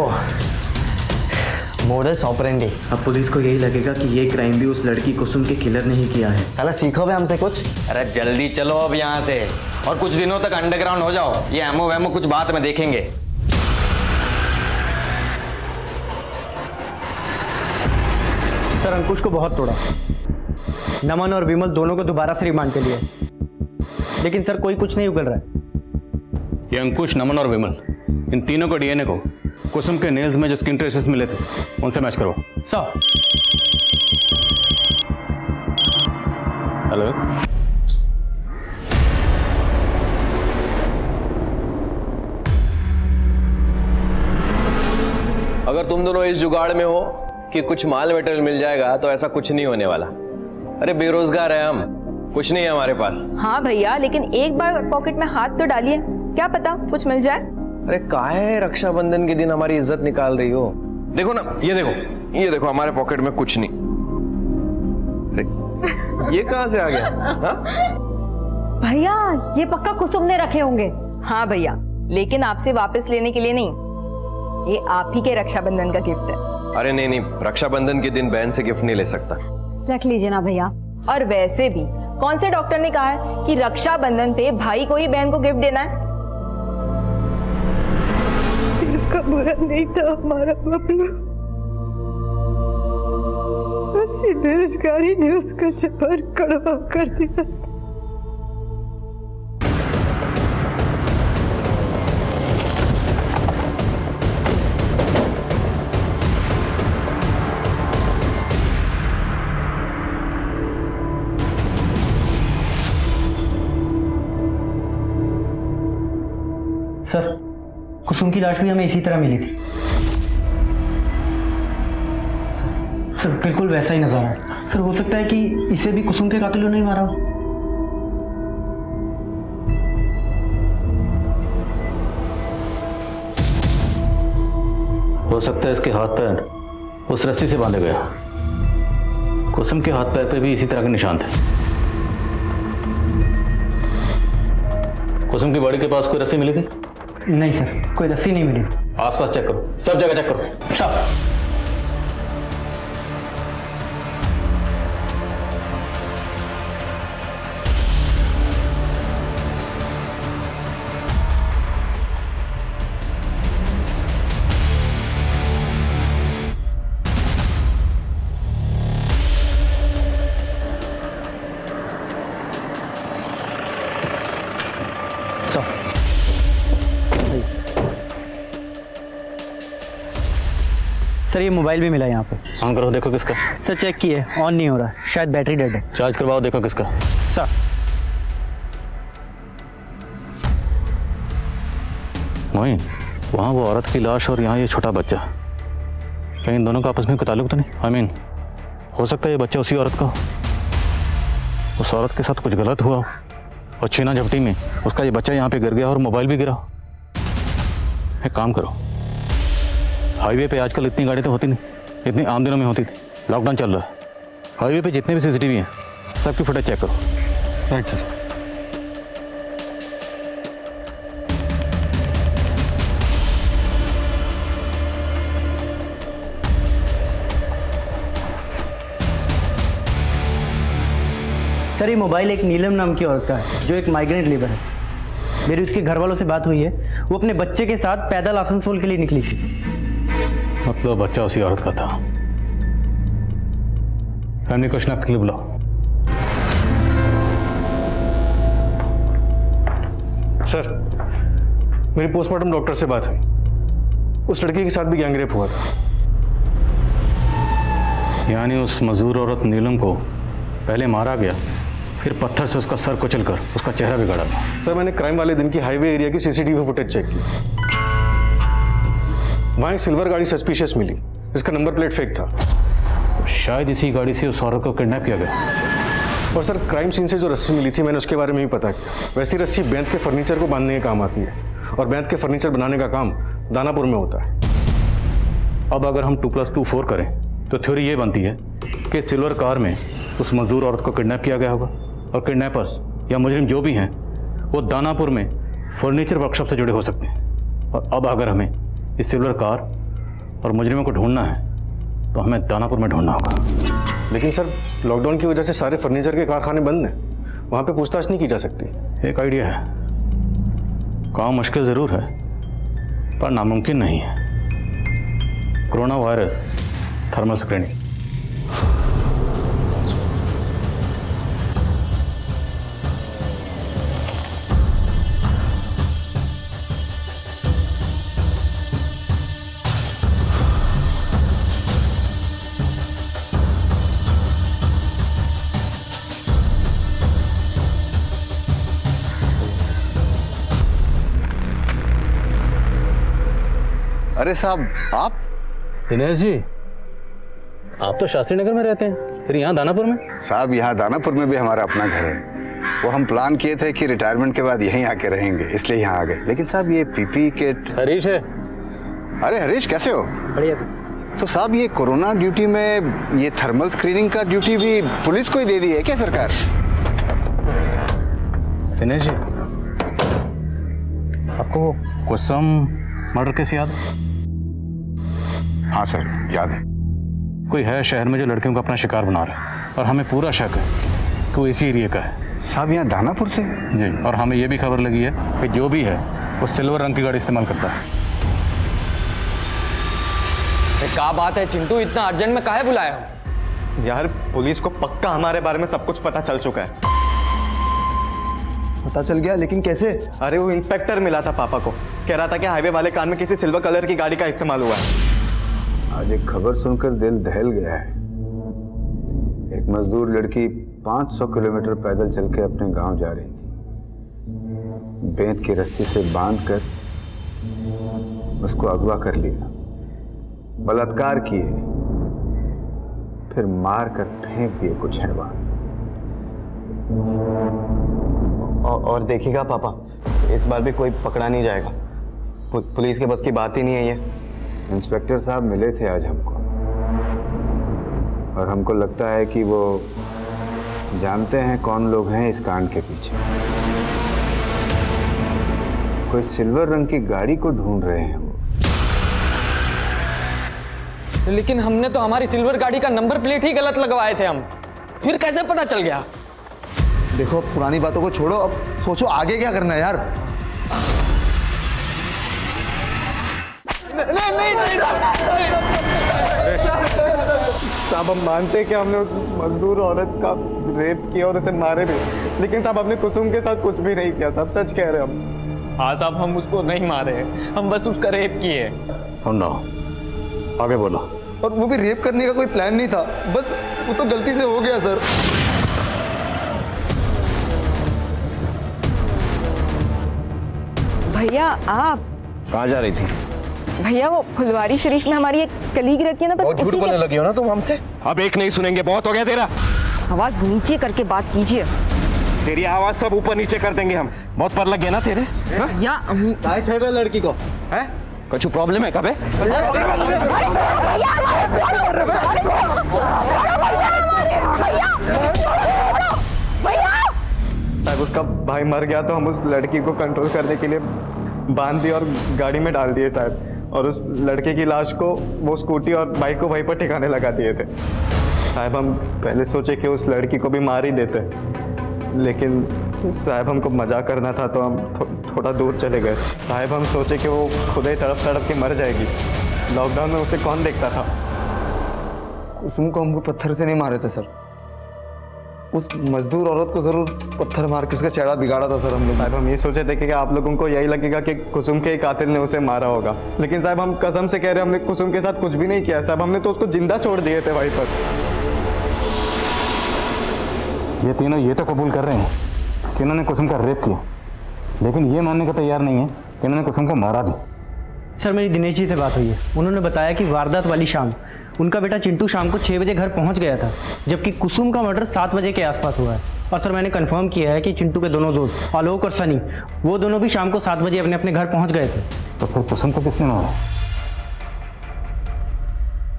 मोडस ऑपरेंडी। अब पुलिस को यही लगेगा कि ये क्राइम भी उस लड़की कुसुम के किलर ने ही किया है। साला सीखो बे हमसे कुछ।
अरे जल्दी चलो अब यहाँ से, और कुछ दिनों तक अंडरग्राउंड हो जाओ। ये एमओ वेमो कुछ बात में देखेंगे।
सर अंकुश को बहुत तोड़ा, नमन और विमल दोनों को दोबारा से रिमांड पे लिया, लेकिन सर कोई कुछ नहीं उगल रहा है।
ये अंकुश, नमन और विमल, इन तीनों को डीएनए को कुसुम के नेल्स में जो स्किन ट्रेसेस मिले थे उनसे मैच करो।
सर।
हेलो,
अगर तुम दोनों इस जुगाड़ में हो कि कुछ माल मटेरियल मिल जाएगा तो ऐसा कुछ नहीं होने वाला। अरे बेरोजगार है हम, कुछ नहीं है हमारे पास।
हाँ भैया, लेकिन एक बार पॉकेट में हाथ तो डालिए, क्या पता कुछ मिल जाए।
अरे काहे रक्षाबंधन के दिन हमारी इज्जत निकाल रही हो? देखो ना, ये देखो हमारे पॉकेट में कुछ नहीं। ये कहां से आ गया?
भैया ये पक्का कुसुम ने रखे होंगे।
हाँ भैया, लेकिन आपसे वापस लेने के लिए नहीं, ये आप ही के रक्षाबंधन का गिफ्ट है।
अरे नहीं, रक्षाबंधन के दिन बहन से गिफ्ट नहीं ले सकता।
रख लीजिए ना भैया।
और वैसे भी कौन से डॉक्टर ने कहा है कि रक्षाबंधन पे भाई को ही बहन को गिफ्ट देना है?
दिल का बुरा नहीं था हमारा बबलू, उसी बेरोजगारी ने उसका जबर कड़वा कर दिया।
सर कुसुम की लाश भी हमें इसी तरह मिली थी। सर बिल्कुल वैसा ही नजारा है। सर हो सकता है कि इसे भी कुसुम के कातिलों ने ही मारा हो।
हो सकता है इसके हाथ पैर उस रस्सी से बांधे गया। कुसुम के हाथ पैर पे भी इसी तरह के निशान थे। कुसुम की बॉडी के पास कोई रस्सी मिली थी?
नहीं सर, कोई रस्सी नहीं मिली।
आसपास चेक करो, सब जगह चेक करो।
सब। सर ये मोबाइल भी मिला यहाँ पे।
ऑन करो, देखो किसका।
सर चेक किए, ऑन नहीं हो रहा, शायद बैटरी डेड है।
चार्ज करवाओ, देखो किसका।
सर
मोइन, वहाँ वो औरत की लाश और यहाँ ये छोटा बच्चा, कहीं इन दोनों का आपस में कोई ताल्लुक तो नहीं? आई मीन, हो सकता है ये बच्चा उसी औरत का हो, उस औरत के साथ कुछ गलत हुआ हो और छीना झपटी में उसका ये बच्चा यहाँ पे गिर गया और मोबाइल भी गिरा हो। एक काम करो, हाईवे पे आजकल इतनी गाड़ी तो होती नहीं, इतनी आम दिनों में होती थी, लॉकडाउन चल रहा है, हाईवे पे जितने भी सीसीटीवी हैं सबकी फुटेज चेक करो। Right sir.
सर ये मोबाइल एक नीलम नाम की औरत का है जो एक माइग्रेंट लेबर है। मेरी उसके घर वालों से बात हुई है, वो अपने बच्चे के साथ पैदल आसनसोल के लिए निकली थी।
मतलब बच्चा उसी औरत का था। फैमिली को शनाख्त के लिए बुलाओ।
सर, मेरी पोस्टमार्टम डॉक्टर से बात हुई, उस लड़की के साथ भी गैंगरेप हुआ था।
यानी उस मजदूर औरत नीलम को पहले मारा गया, फिर पत्थर से उसका सर कुचलकर उसका चेहरा बिगाड़ा गया।
सर मैंने क्राइम वाले दिन की हाईवे एरिया की सीसीटीवी फुटेज चेक की, वहां एक सिल्वर गाड़ी सस्पिशियस मिली जिसका नंबर प्लेट फेक था।
शायद इसी गाड़ी से उस औरत को किडनैप किया गया।
और सर क्राइम सीन से जो रस्सी मिली थी मैंने उसके बारे में भी पता किया। वैसी रस्सी बैंत के फर्नीचर को बांधने के काम आती है और बैंत के फर्नीचर बनाने का काम दानापुर में होता है।
अब अगर हम 2+2 4 करें तो थ्योरी ये बनती है कि सिल्वर कार में उस मजदूर औरत को किडनैप किया गया होगा और किडनैपर्स या मुजरिम जो भी हैं वो दानापुर में फर्नीचर वर्कशॉप से जुड़े हो सकते हैं। और अब अगर हमें इस सिल्वर कार और मुजरिमों को ढूंढना है तो हमें दानापुर में ढूंढना होगा।
लेकिन सर लॉकडाउन की वजह से सारे फर्नीचर के कारखाने बंद हैं, वहाँ पे पूछताछ नहीं की जा सकती।
एक आइडिया है, काम मुश्किल ज़रूर है पर नामुमकिन नहीं है। Corona virus thermal screening.
अरे साहब आप?
दिनेश जी, आप तो शास्त्री नगर में रहते हैं, फिर यहाँ दानापुर में?
साहब यहाँ दानापुर में भी हमारा अपना घर है। वो हम प्लान किए थे कि रिटायरमेंट के बाद यहीं आके रहेंगे, इसलिए यहाँ आ गए। लेकिन साहब ये पीपी किट।
हरीश है।
अरे हरीश कैसे हो?
बढ़िया।
तो साहब ये कोरोना ड्यूटी में ये थर्मल स्क्रीनिंग का ड्यूटी भी पुलिस को ही दे दी है क्या सरकार?
दिनेश जी, आपको कुसुम मर्डर केस याद है?
हाँ सर याद है।
कोई है शहर में जो लड़कियों को अपना शिकार बना रहा है और हमें पूरा शक है कि वो इसी एरिया का है।
साहब यहाँ दानापुर से?
जी, और हमें ये भी खबर लगी है कि जो भी है वो सिल्वर रंग की गाड़ी इस्तेमाल करता है।
क्या बात है चिंटू, इतना अर्जेंट में काहे बुलाया हो?
यार पुलिस को पक्का हमारे बारे में सब कुछ पता चल चुका है।
पता चल गया, लेकिन कैसे?
अरे वो इंस्पेक्टर मिला था पापा को, कह रहा था कि हाईवे वाले कार में किसी सिल्वर कलर की गाड़ी का इस्तेमाल हुआ है।
आज एक खबर सुनकर दिल दहल गया है। एक मजदूर लड़की 500 किलोमीटर पैदल चल के अपने गांव जा रही थी। बेंत की रस्सी से बांधकर उसको अगवा कर लिया, बलात्कार किए, फिर मार कर फेंक दिए कुछ हैवान।
और देखिएगा पापा, इस बार भी कोई पकड़ा नहीं जाएगा। पुलिस के बस की बात ही नहीं है ये।
इंस्पेक्टर साहब मिले थे आज हमको, और हमको लगता है कि वो जानते हैं कौन लोग हैं इस कांड के पीछे। कोई सिल्वर रंग की गाड़ी को ढूंढ रहे हैं वो।
लेकिन हमने तो हमारी सिल्वर गाड़ी का नंबर प्लेट ही गलत लगवाए थे हम, फिर कैसे पता चल गया?
देखो पुरानी बातों को छोड़ो, अब सोचो आगे क्या करना है यार।
साहब हम मानते हैं कि हमने उस मजदूर औरत का रेप किया और उसे मारे भी, लेकिन साहब हमने कुसुम के साथ कुछ भी नहीं किया। सब सच कह रहे हैं हम।
हाँ साहब, हम उसको नहीं मारे हैं, हम बस उसका रेप किए।
सुन रहा हूँ, आगे बोलो।
और वो भी रेप करने का कोई प्लान नहीं था, बस वो तो गलती से हो गया सर।
भैया आप
कहाँ जा रही थी?
भैया वो फुलवारी शरीफ में हमारी एक कलीग रहती है ना, बस
बहुत झूठ बोलने लगी हो ना तुम हमसे। अब एक नहीं सुनेंगे, बहुत हो गया तेरा।
आवाज नीचे करके बात कीजिए।
तेरी आवाज सब ऊपर नीचे कर देंगे हम। बहुत पर लग गए ना तेरे।
या
लड़की को
है कुछ प्रॉब्लम है? कब है?
साहब उसका भाई मर गया तो हम उस लड़की को कंट्रोल करने के लिए बांध दिए और गाड़ी में डाल दिए साहब, और उस लड़के की लाश को वो स्कूटी और बाइक को वहीं पर ठिकाने लगा दिए थे साहब। हम पहले सोचे कि उस लड़की को भी मार ही देते, लेकिन साहब हमको मजाक करना था तो हम थोड़ा दूर चले गए साहब। हम सोचे कि वो खुद ही तड़प तड़प के मर जाएगी। लॉकडाउन में उसे कौन देखता था?
कुसुम को हमको पत्थर से नहीं मारे थे सर, उस मजदूर औरत को जरूर पत्थर मार के उसका चेहरा बिगाड़ा था सर हम लोग।
साहब हम ये सोचे थे कि आप लोगों को यही लगेगा कि कुसुम के ही कातिल ने उसे मारा होगा, लेकिन साहब हम कसम से कह रहे हैं हमने कुसुम के साथ कुछ भी नहीं किया साहब। हमने तो उसको जिंदा छोड़ दिए थे वहीं पर।
ये तीनों ये तो कबूल कर रहे हैं कि इन्होंने कुसुम का रेप किया, लेकिन ये मानने को तैयार नहीं है कि इन्होंने कुसुम को मारा भी।
सर मेरी दिनेश जी से बात हुई है, उन्होंने बताया कि वारदात वाली शाम उनका बेटा चिंटू शाम को 6 बजे घर पहुंच गया था, जबकि कुसुम का मर्डर 7 बजे के आसपास हुआ है। और सर मैंने कंफर्म किया है कि चिंटू के दोनों दोस्त आलोक और सनी, वो दोनों भी शाम को 7 बजे अपने अपने घर पहुंच गए थे।
तो फिर कुसुम को किसने मारा?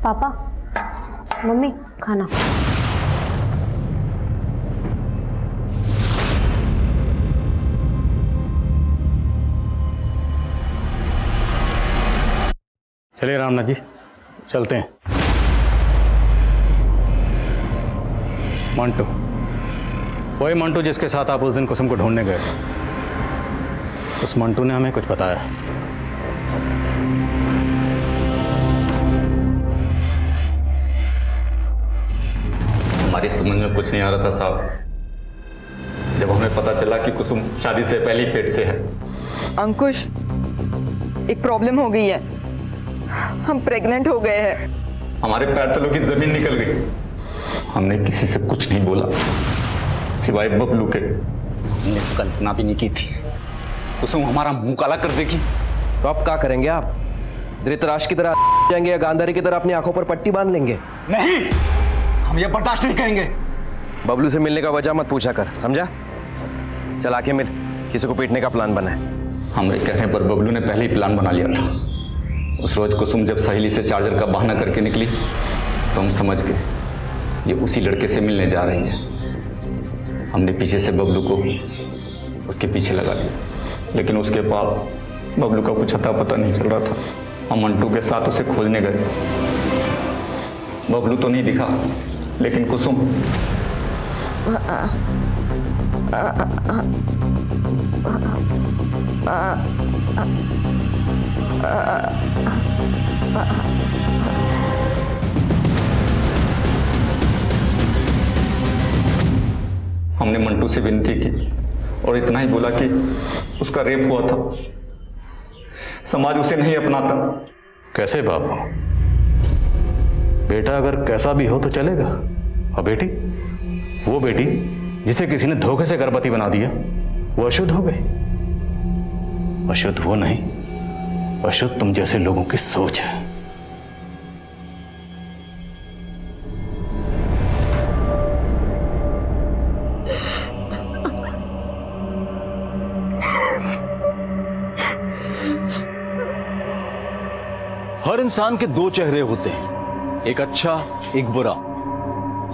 पापा, मम्मी, खाना।
चलिए रामनाथ जी चलते हैं। मंटू, वही मंटू जिसके साथ आप उस दिन कुसुम को ढूंढने गए, उस मंटू ने हमें कुछ बताया।
हमारी समझ में कुछ नहीं आ रहा था साहब, जब हमें पता चला कि कुसुम शादी से पहले ही पेट से है।
अंकुश, एक प्रॉब्लम हो गई है, हम प्रेग्नेंट हो गए हैं।
हमारे पैर तलों की जमीन निकल गई। हमने किसी से कुछ नहीं बोला सिवाय बबलू के। हमने कल्पना भी नहीं की थी कुसुम हमारा मुंह काला कर देगी।
तो अब क्या करेंगे आप? धृतराष्ट्र की तरह जाएंगे या गांधारी की तरह अपनी आंखों पर पट्टी बांध लेंगे?
नहीं, हम ये बर्दाश्त नहीं करेंगे।
बबलू से मिलने का वजह मत पूछा कर, समझा? चल आके मिल, किसी को पीटने का प्लान बना है।
हमारे कहने पर बबलू ने पहले ही प्लान बना लिया था। उस रोज कुसुम जब सहेली से चार्जर का बहाना करके निकली तो हम समझ गए ये उसी लड़के से मिलने जा रही है। हमने पीछे से बबलू को उसके पीछे लगा लिया, लेकिन उसके पास बबलू का कुछ अता पता नहीं चल रहा था। हम मंटू के साथ उसे खोजने गए। बबलू तो नहीं दिखा, लेकिन कुसुम हमने मंटू से विनती की और इतना ही बोला कि उसका रेप हुआ था, समाज उसे नहीं अपनाता।
कैसे बाबू? बेटा अगर कैसा भी हो तो चलेगा, और बेटी, वो बेटी जिसे किसी ने धोखे से गर्भवती बना दिया, वो अशुद्ध हो गई। अशुद्ध वो नहीं, अशुद्ध तुम जैसे लोगों की सोच है।
हर इंसान के दो चेहरे होते हैं, एक अच्छा एक बुरा।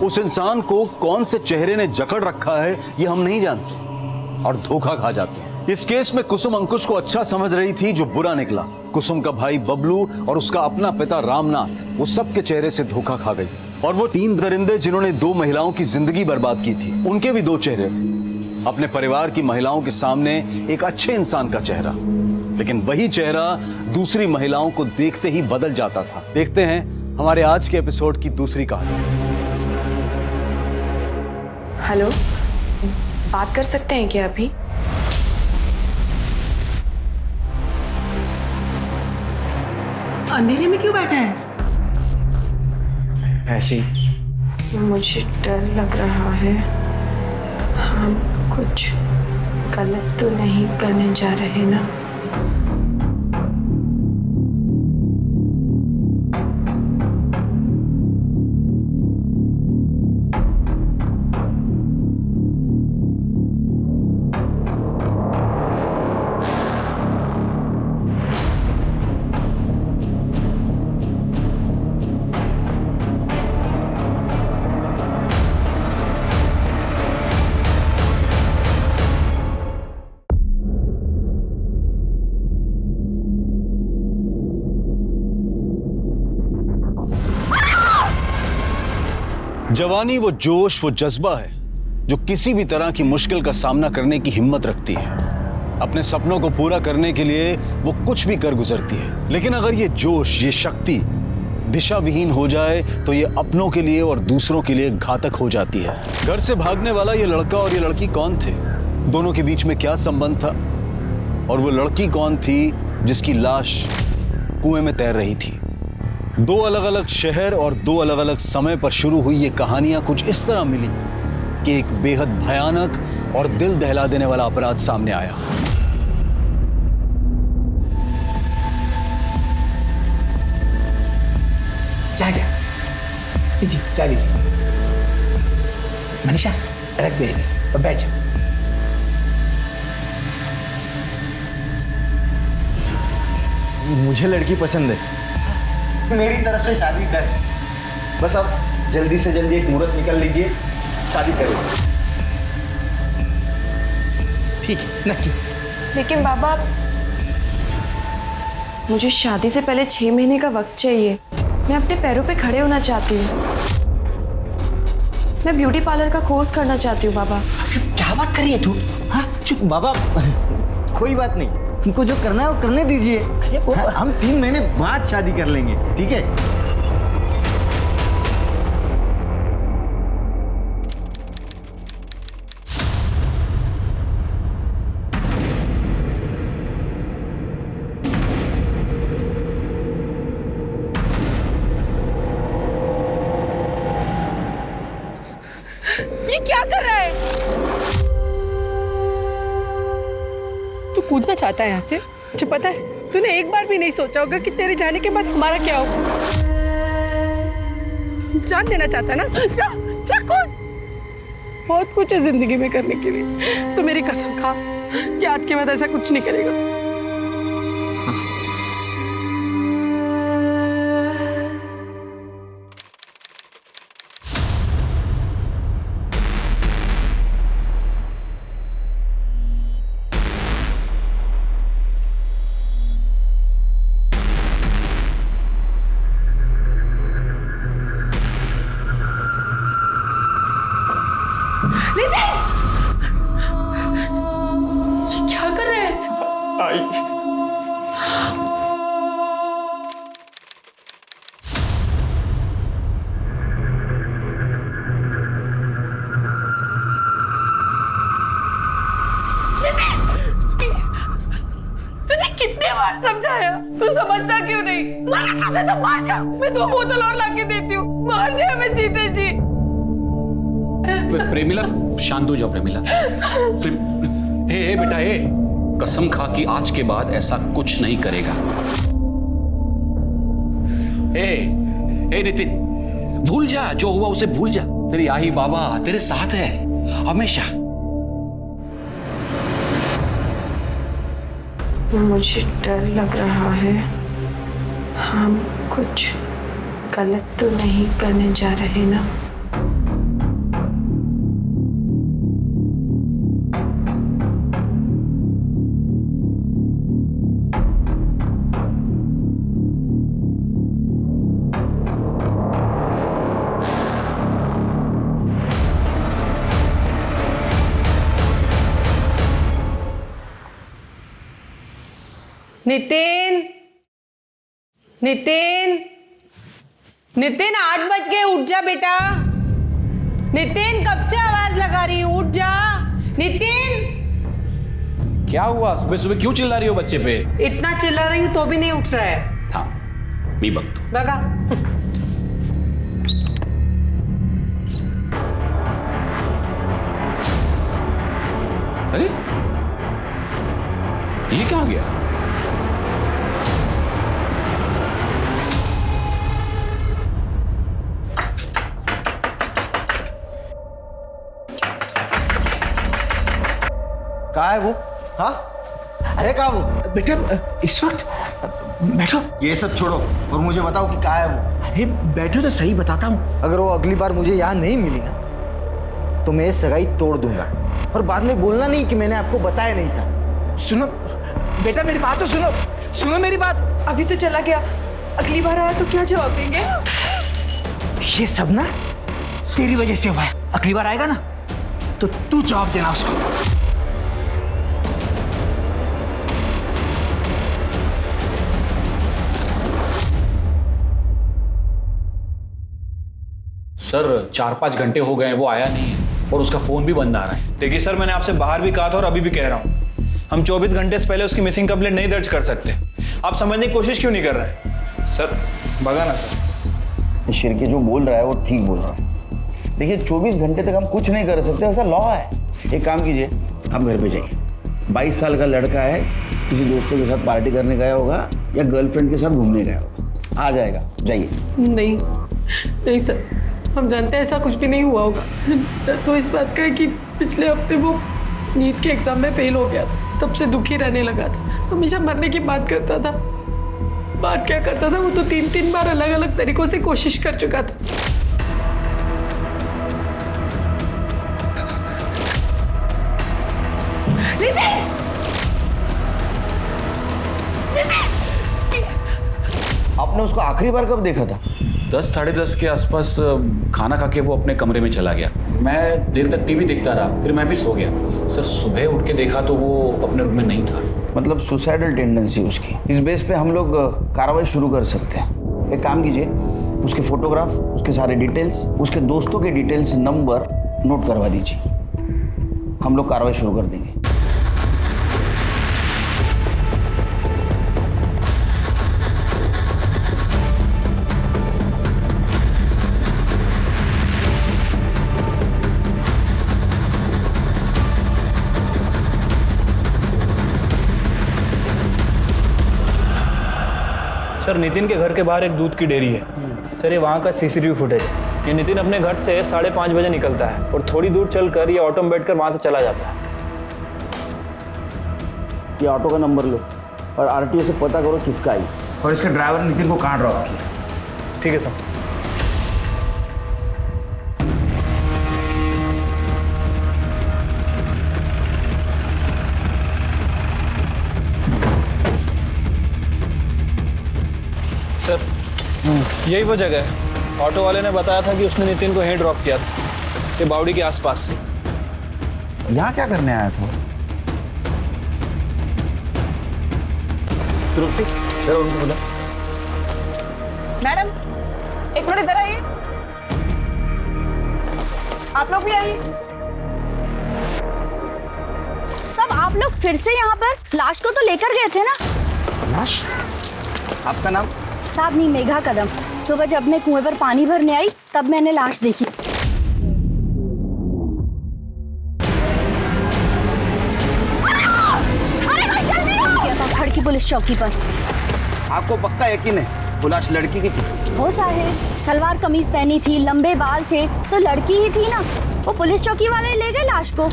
उस इंसान को कौन से चेहरे ने जकड़ रखा है ये हम नहीं जानते और धोखा खा जाते हैं। इस केस में कुसुम अंकुश को अच्छा समझ रही थी, जो बुरा निकला। कुसुम का भाई बबलू और उसका अपना पिता रामनाथ, वो सबके चेहरे से धोखा खा गई। और वो 3 दरिंदे जिन्होंने 2 महिलाओं की जिंदगी बर्बाद की थी, उनके भी 2 चेहरे थे। अपने परिवार की महिलाओं के सामने एक अच्छे इंसान का चेहरा, लेकिन वही चेहरा दूसरी महिलाओं को देखते ही बदल जाता था। देखते हैं हमारे आज के एपिसोड की दूसरी कहानी।
हेलो, बात कर सकते हैं क्या अभी?
अंधेरे में क्यों बैठा है?
ऐसी
मुझे डर लग रहा है। हम कुछ गलत तो नहीं करने जा रहे ना?
जवानी वो जोश, वो जज्बा है जो किसी भी तरह की मुश्किल का सामना करने की हिम्मत रखती है। अपने सपनों को पूरा करने के लिए वो कुछ भी कर गुजरती है। लेकिन अगर ये जोश, ये शक्ति दिशा विहीन हो जाए तो ये अपनों के लिए और दूसरों के लिए घातक हो जाती है। घर से भागने वाला ये लड़का और ये लड़की कौन थे? दोनों के बीच में क्या संबंध था? और वो लड़की कौन थी जिसकी लाश कुएं में तैर रही थी? 2 अलग अलग शहर और 2 अलग अलग समय पर शुरू हुई ये कहानियां कुछ इस तरह मिली कि एक बेहद भयानक और दिल दहला देने वाला अपराध सामने आया।
चाय क्या? जी चाय लीजिए। मनीषा रख दे और बैठ जाओ।
मुझे लड़की पसंद है, मेरी तरफ से शादी कर। बस अब जल्दी से जल्दी एक मुहूर्त निकाल लीजिए, शादी करें।
ठीक है, नक्की।
लेकिन बाबा, मुझे शादी से पहले 6 महीने का वक्त चाहिए। मैं अपने पैरों पे खड़े होना चाहती हूँ। मैं ब्यूटी पार्लर का कोर्स करना चाहती हूँ बाबा।
क्या बात कर रही है तू? हाँ चुप बाबा, कोई बात नहीं, तुमको जो करना है वो करने दीजिए। हम 3 महीने बाद शादी कर लेंगे, ठीक है?
ये क्या कर रहा है? तू कूदना चाहता है यहाँ से? मुझे पता है तूने एक बार भी नहीं सोचा होगा कि तेरे जाने के बाद हमारा क्या होगा। जान देना चाहता है ना? जा जा कूद। बहुत कुछ है जिंदगी में करने के लिए। तो मेरी कसम खा कि आज के बाद ऐसा कुछ नहीं करेगा। ये क्या कर रहे हैं?
आई
तुझे कितने बार समझाया, तू समझता क्यों नहीं? मरना चाहते तो मार जा। मैं 2 बोतल और लाके देती हूँ, मार दे हमें जीते जी।
प्रेमिला शांत हो जाओ। प्रेमिला ए बेटा ए, कसम खा कि आज के बाद ऐसा कुछ नहीं करेगा। ए नितिन, भूल जा जो हुआ उसे भूल जा। तेरी आई बाबा तेरे साथ है हमेशा।
मुझे डर लग रहा है। हम कुछ गलत तो नहीं करने जा रहे ना?
नितिन, नितिन, नितिन 8 बज गए, उठ जा बेटा। नितिन कब से आवाज लगा रही हूँ, उठ जा। नितिन,
क्या हुआ? सुबह सुबह क्यों चिल्ला रही हो बच्चे पे?
इतना चिल्ला रही हूँ तो भी नहीं उठ रहा है।
हाँ, मी बघतो।
बघा।
अरे ये क्या हो गया?
कहाँ है वो? हाँ, है कहाँ वो?
बेटा इस वक्त बैठो।
ये सब छोड़ो और मुझे बताओ कि कहाँ है वो?
अरे बैठो तो सही, बताता हूँ।
अगर वो अगली बार मुझे यहाँ नहीं मिली ना तो मैं ये सगाई तोड़ दूंगा, और बाद में बोलना नहीं कि मैंने आपको बताया नहीं था।
सुनो बेटा, मेरी बात तो सुनो, सुनो मेरी बात।
अभी तो चला गया, अगली बार आया तो क्या जवाब देंगे?
ये सब ना तेरी वजह से हुआ है। अगली बार आएगा ना तो तू जवाब देना उसको।
सर 4-5 घंटे हो गए हैं, वो आया नहीं है और उसका फोन भी बंद आ रहा है।
देखिए सर, मैंने आपसे बाहर भी कहा था और अभी भी कह रहा हूँ, हम 24 घंटे से पहले उसकी मिसिंग कंप्लेंट नहीं दर्ज कर सकते। आप समझने की कोशिश क्यों नहीं कर रहे हैं? सर भगा ना सर।
शिरके जो बोल रहा है वो ठीक बोल रहा है। देखिए 24 घंटे तक हम कुछ नहीं कर सकते, ऐसा लॉ है। एक काम कीजिए, आप घर पे जाइए। 22 साल का लड़का है, किसी दोस्तों के साथ पार्टी करने गया होगा या गर्लफ्रेंड के साथ घूमने गया होगा, आ जाएगा, जाइए।
नहीं नहीं सर, हम जानते हैं ऐसा कुछ भी नहीं हुआ होगा। डर तो इस बात का है कि पिछले हफ्ते वो नीट के एग्जाम में फेल हो गया था, तब से दुखी रहने लगा था। हमेशा मरने की बात करता था। बात क्या करता था, वो तो 3-3 बार अलग अलग तरीकों से कोशिश कर चुका था।
आपने उसको आखिरी बार कब देखा था?
10-10:30 के आसपास खाना खा के वो अपने कमरे में चला गया। मैं देर तक टीवी देखता रहा, फिर मैं भी सो गया। सर सुबह उठ के देखा तो वो अपने रूम में नहीं था।
मतलब सुसाइडल टेंडेंसी उसकी। इस बेस पे हम लोग कार्रवाई शुरू कर सकते हैं। एक काम कीजिए, उसके फोटोग्राफ, उसके सारे डिटेल्स, उसके दोस्तों के डिटेल्स, नंबर नोट करवा दीजिए। हम लोग कार्रवाई शुरू कर देंगे।
सर नितिन के घर के बाहर एक दूध की डेयरी है। सर ये वहाँ का सीसीटीवी फुटेज है। ये नितिन अपने घर से 5:30 बजे निकलता है और थोड़ी दूर चलकर ये ऑटो में बैठकर वहाँ से चला जाता है।
ये ऑटो का नंबर लो और आरटीओ से पता करो किसका है, और इसके ड्राइवर नितिन को कहाँ ड्रॉप किया।
ठीक है सर। सर यही वो जगह है। ऑटो वाले ने बताया था कि उसने नितिन को यहीं ड्रॉप किया था, ये बावड़ी के आसपास।
यहाँ क्या करने आया था?
तृप्ति, चलो उनको बुला।
मैडम एक मिनट इधर आइए। आप लोग भी आइए।
सब आप लोग फिर से यहाँ पर लाश को तो लेकर गए थे ना?
लाश? आपका नाम?
साहब मेघा कदम। सुबह जब मैं कुएं पर पानी भरने आई तब मैंने लाश देखी। खड़की पुलिस चौकी पर।
आपको पक्का यकीन है वो लाश लड़की की थी?
हो साहेब, सलवार कमीज पहनी थी, लंबे बाल थे, तो लड़की ही थी ना। वो पुलिस चौकी वाले ले गए लाश को।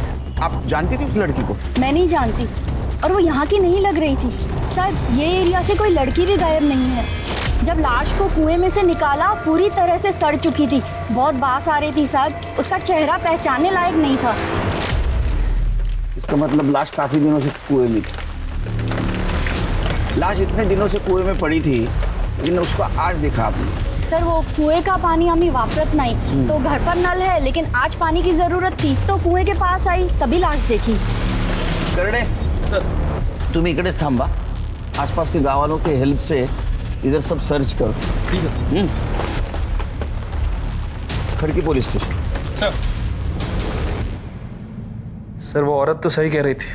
आप जानती थी उस लड़की को?
मैं नहीं जानती, और वो यहाँ की नहीं लग रही थी। सर ये एरिया से कोई लड़की भी गायब नहीं है। जब लाश को कुएं में से निकाला पूरी तरह से सड़ चुकी थी, बहुत बास आ रही थी साहब। उसका चेहरा पहचानने लायक नहीं था।
इसका मतलब लाश काफी दिनों से कुएं में थी। लाश इतने दिनों से कुएं में पड़ी थी, लेकिन उसको आज देखा आपने।
सर वो कुएं का पानी हमें वापरत नहीं, तो घर पर नल है, लेकिन आज पानी की जरूरत थी तो कुएं के पास आई, तभी लाश देखी।
करडे सर, तुम्ही इकडेच थांबा,
आसपास के गांव वालों के हेल्प से इधर सब सर्च करो। ठीक है। खड़की पुलिस स्टेशन।
सर वो औरत तो सही कह रही थी,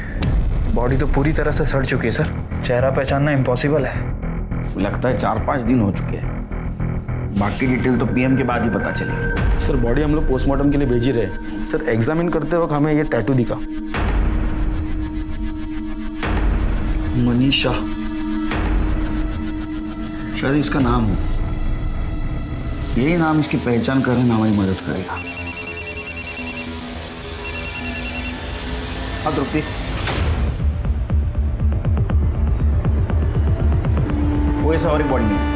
बॉडी तो पूरी तरह से सड़ चुकी है सर, चेहरा पहचानना इम्पॉसिबल है।
लगता है 4-5 दिन हो चुके हैं, बाकी डिटेल तो पीएम के बाद ही पता चलेगी।
सर बॉडी हम लोग पोस्टमार्टम के लिए भेज ही रहे हैं। सर एग्जामिन करते वक्त हमें ये टैटू दिखा।
मनीषा, शायद इसका नाम हो, यही नाम इसकी पहचान करने में हमारी मदद करेगा। हाँ तृप्ति, कोई सवारी बॉडी नहीं।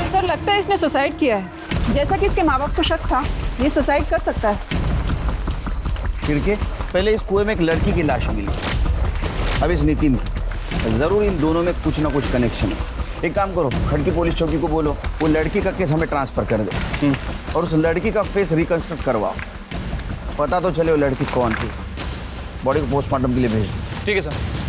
सर लगता है इसने सुसाइड किया है। जैसा कि इसके माँ बाप को शक था, ये सुसाइड कर सकता है।
फिर पहले इस कुएं में एक लड़की की लाश मिली, अब इस नितिन की। जरूर इन दोनों में कुछ ना कुछ कनेक्शन है। एक काम करो, खड़की पुलिस चौकी को बोलो वो लड़की का केस हमें ट्रांसफर कर दे और उस लड़की का फेस रिकंस्ट्रक्ट करवाओ, पता तो चले वो लड़की कौन थी। बॉडी को पोस्टमार्टम के लिए भेज दो।
ठीक है सर।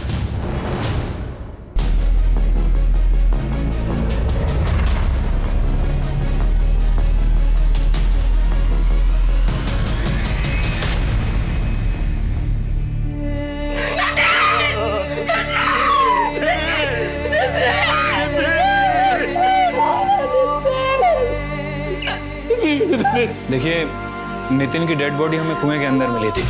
देखिए, नितिन की डेड बॉडी हमें कुएं के अंदर मिली थी।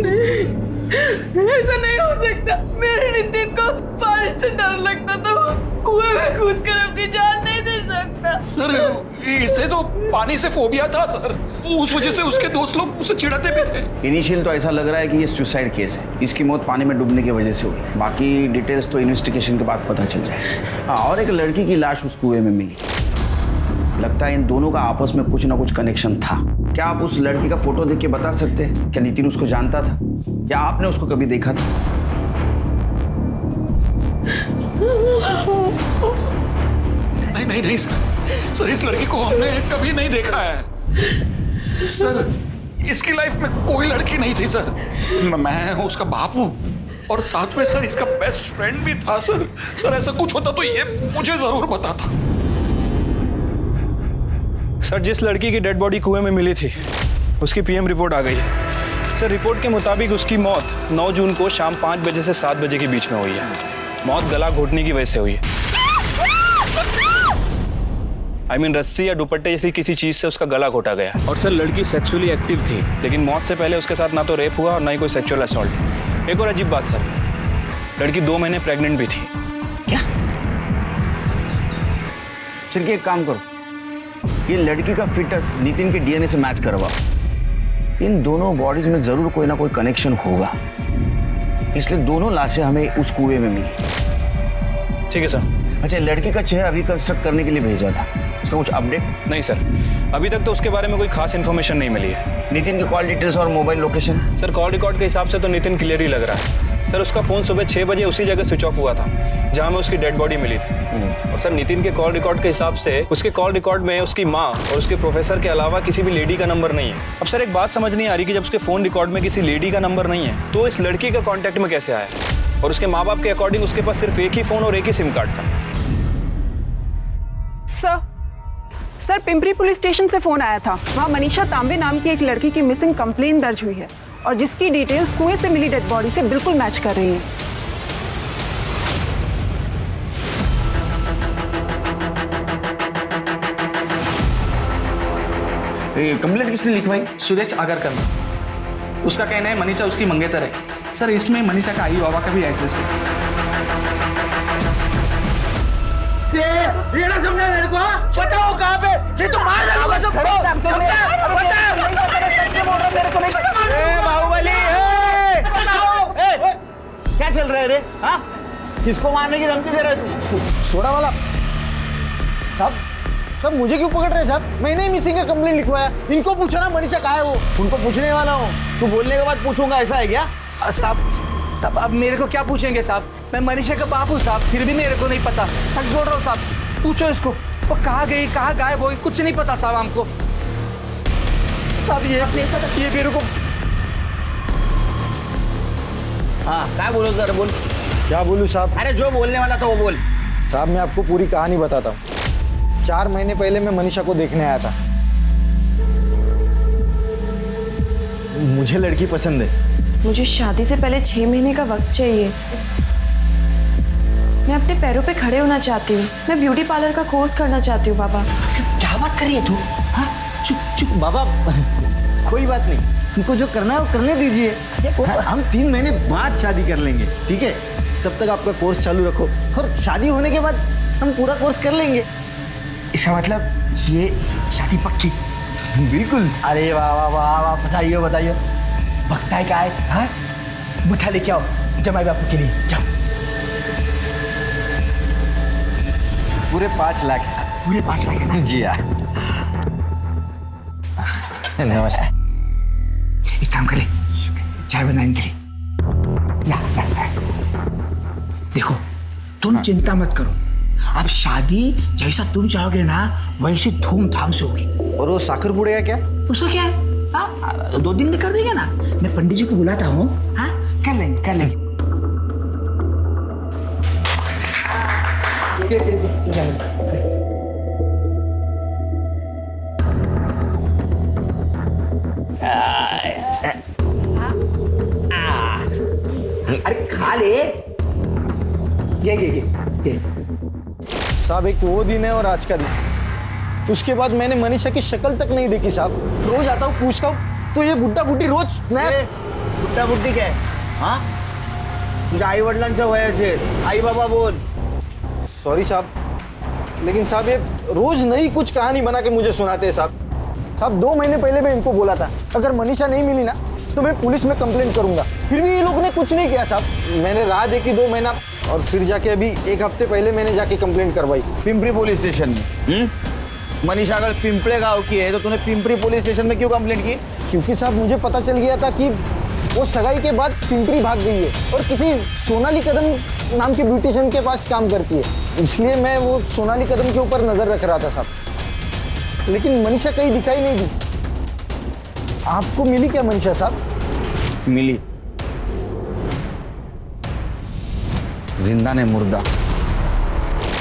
नहीं, ऐसा नहीं हो सकता। मेरे नितिन को पानी से डर लगता तो कुएं में कूद कर अपनी जान नहीं दे सकता।
सर इसे तो पानी से फोबिया था सर, उस वजह से उसके दोस्त लोग उसे चिढ़ाते भी थे।
इनिशियल तो ऐसा लग रहा है कि ये सुसाइड केस है, इसकी मौत पानी में डूबने की वजह से हुई। बाकी डिटेल्स तो इन्वेस्टिगेशन के बाद पता चल जाएगा। हाँ, और एक लड़की की लाश उस कुएं में मिली। लगता है इन दोनों का आपस में कुछ ना कुछ कनेक्शन था। क्या आप उस लड़की का फोटो देख के बता सकते हैं क्या नितिन उसको जानता था, या आपने उसको कभी देखा था?
नहीं नहीं नहीं सर, इस लड़की को हमने कभी नहीं देखा है सर। इसकी लाइफ में कोई लड़की नहीं थी सर। मैं उसका बाप हूँ और साथ में सर इसका बेस्ट फ्रेंड भी था सर। सर ऐसा कुछ होता तो ये मुझे जरूर बताता।
सर जिस लड़की की डेड बॉडी कुएं में मिली थी उसकी पीएम रिपोर्ट आ गई है। सर रिपोर्ट के मुताबिक उसकी मौत 9 जून को शाम 5 बजे से 7 बजे के बीच में हुई है। मौत गला घोटने की वजह से हुई है। रस्सी या दुपट्टे जैसी किसी चीज से उसका गला घोटा गया। और सर लड़की सेक्सुअली एक्टिव थी, लेकिन मौत से पहले उसके साथ ना तो रेप हुआ और ना ही कोई सेक्सुअल असॉल्ट। एक और अजीब बात सर, लड़की 2 महीने प्रेग्नेंट भी थी।
क्या? चलिए एक काम करो, ये लड़की का फिटस नितिन के डीएनए से मैच करवाओ। इन दोनों बॉडीज में जरूर कोई ना कोई कनेक्शन होगा, इसलिए दोनों लाशें हमें उस कुएं में मिली।
ठीक है सर।
अच्छा, लड़की का चेहरा रिकंस्ट्रक्ट करने के लिए भेजा था, उसका कुछ अपडेट?
नहीं सर, अभी तक तो उसके बारे में कोई खास इन्फॉर्मेशन नहीं मिली है।
नितिन की कॉल डिटेल्स और mobile location?
Sir call record के हिसाब से तो नितिन क्लियर ही लग रहा है। सर उसका फोन सुबह 6 बजे उसी जगह स्विच ऑफ हुआ था जहां में उसकी डेड बॉडी मिली थी। और सर नितिन के कॉल रिकॉर्ड के हिसाब से उसके कॉल रिकॉर्ड में उसकी माँ और उसके प्रोफेसर के अलावा किसी भी लेडी का नंबर नहीं है। अब सर एक बात समझ नहीं आ रही कि जब उसके फोन रिकॉर्ड में किसी लेडी का नंबर नहीं है तो इस लड़की का कॉन्टैक्ट में कैसे आया? और उसके माँ बाप के अकॉर्डिंग उसके पास सिर्फ एक ही फोन और एक ही सिम कार्ड था।
सर पिंपरी पुलिस स्टेशन से फोन आया था। वहाँ मनीषा तांबे नाम की एक लड़की की मिसिंग कंप्लेन दर्ज हुई है और जिसकी डिटेल्स कुएं से मिली डेड बॉडी से बिल्कुल मैच कर रही हैं।
कंप्लेंट किसने लिखवाई?
सुदेश आगरकर। उसका कहना है मनीषा उसकी मंगेतर है। सर इसमें मनीषा का आई बाबा का भी एड्रेस है।
ये ना समझा मेरे को, बताओ कहाँ पे? ये तो मार डालूंगा सबको।
बाहुबली, क्या चल रहा है रे? हाँ, किसको मारने की धमकी दे रहे तू?
सोडा वाला साहब मुझे क्यों पकड़ रहे साहब? मैंने ही मिसिंग का कंप्लेंट लिखवाया। इनको पूछा ना मनीषा कहाँ है वो?
उनको पूछने वाला हूँ, तू बोलने के बाद पूछूंगा ऐसा है क्या?
साहब अब मेरे को क्या पूछेंगे साहब? मैं मनीषा का बाप हूँ साहब, फिर भी मेरे को नहीं पता। सच बोल रहा हूँ साहब, पूछो इसको वो कहाँ गई, कहाँ गायब हुई, कुछ नहीं पता साहब हमको। साहब ये मेरे को।
हाँ क्या बोलो सर, बोल।
क्या बोलूँ साहब?
अरे जो बोलने वाला था वो बोल।
साहब मैं आपको पूरी कहानी बताता हूँ। 4 महीने पहले मैं मनीषा को देखने आया था। मुझे लड़की पसंद है।
मुझे शादी से पहले 6 महीने का वक्त चाहिए। मैं अपने पैरों पे खड़े होना चाहती हूँ। मैं ब्यूटी पार्लर का कोर्स करना चाहती हूँ। बाबा
क्या बात कर रही है तू? हाँ
चुप चुप बाबा, कोई बात नहीं, तुमको जो करना है वो करने दीजिए। हम 3 महीने बाद शादी कर लेंगे, ठीक है? तब तक आपका कोर्स चालू रखो और शादी होने के बाद हम पूरा कोर्स कर लेंगे।
इसका मतलब ये शादी पक्की?
बिल्कुल।
अरे वाह वाह वाह वाह, बताइए बताइए। वक्त है क्या है? हाँ मिठा लेके आओ जमाई बापू के लिए, जाओ।
पूरे 5 लाख।
पूरे 5 लाख है ना?
जी हाँ। नमस्ते।
एक काम कर ले, चाय बनाने के लिए जा जा। देखो तुम चिंता मत करो, अब शादी जैसा तुम चाहोगे ना वैसे धूमधाम से होगी।
और वो साकर बुड़ेगा क्या?
उसका क्या है? हाँ 2 दिन में कर देंगे ना। मैं पंडित जी को बुलाता हूँ। हाँ कर लेंगे कर लेंगे। अरे खा ले। ये
साहब एक वो दिन है और आज का दिन। उसके बाद मैंने मनीषा की शक्ल तक नहीं देखी साहब। रोज आता हूँ पूछता हूँ तो ये बुड्ढा बुड्ढी रोज
बुड्ढा बुड्ढी क्या है? हाँ तुझ्या आई वडिलांच्या वयाचे आई बाबा बोल।
सॉरी साहब, लेकिन साहब ये रोज नई कुछ कहानी बना के मुझे सुनाते हैं साहब। साहब 2 महीने पहले मैं इनको बोला था अगर मनीषा नहीं मिली ना तो मैं पुलिस में कंप्लेंट करूंगा, फिर भी ये लोगों ने कुछ नहीं किया साहब। मैंने राह देखी 2 महीना और फिर जाके अभी 1 हफ्ते पहले मैंने जाके कंप्लेंट करवाई
पिंपरी पुलिस स्टेशन में। मनीषा अगर पिंपले गांव की है तो तूने पिंपरी पुलिस स्टेशन में क्यों कंप्लेंट की?
क्योंकि साहब मुझे पता चल गया था कि वो सगाई के बाद पिंपरी भाग गई है और किसी सोनाली कदम नाम की ब्यूटिशियन के पास काम करती है, इसलिए मैं वो सोनाली कदम के ऊपर नजर रख रहा था साहब। लेकिन मनीषा कहीं दिखाई नहीं दी। आपको मिली क्या मनीषा साहब?
मिली, जिंदा ने मुर्दा,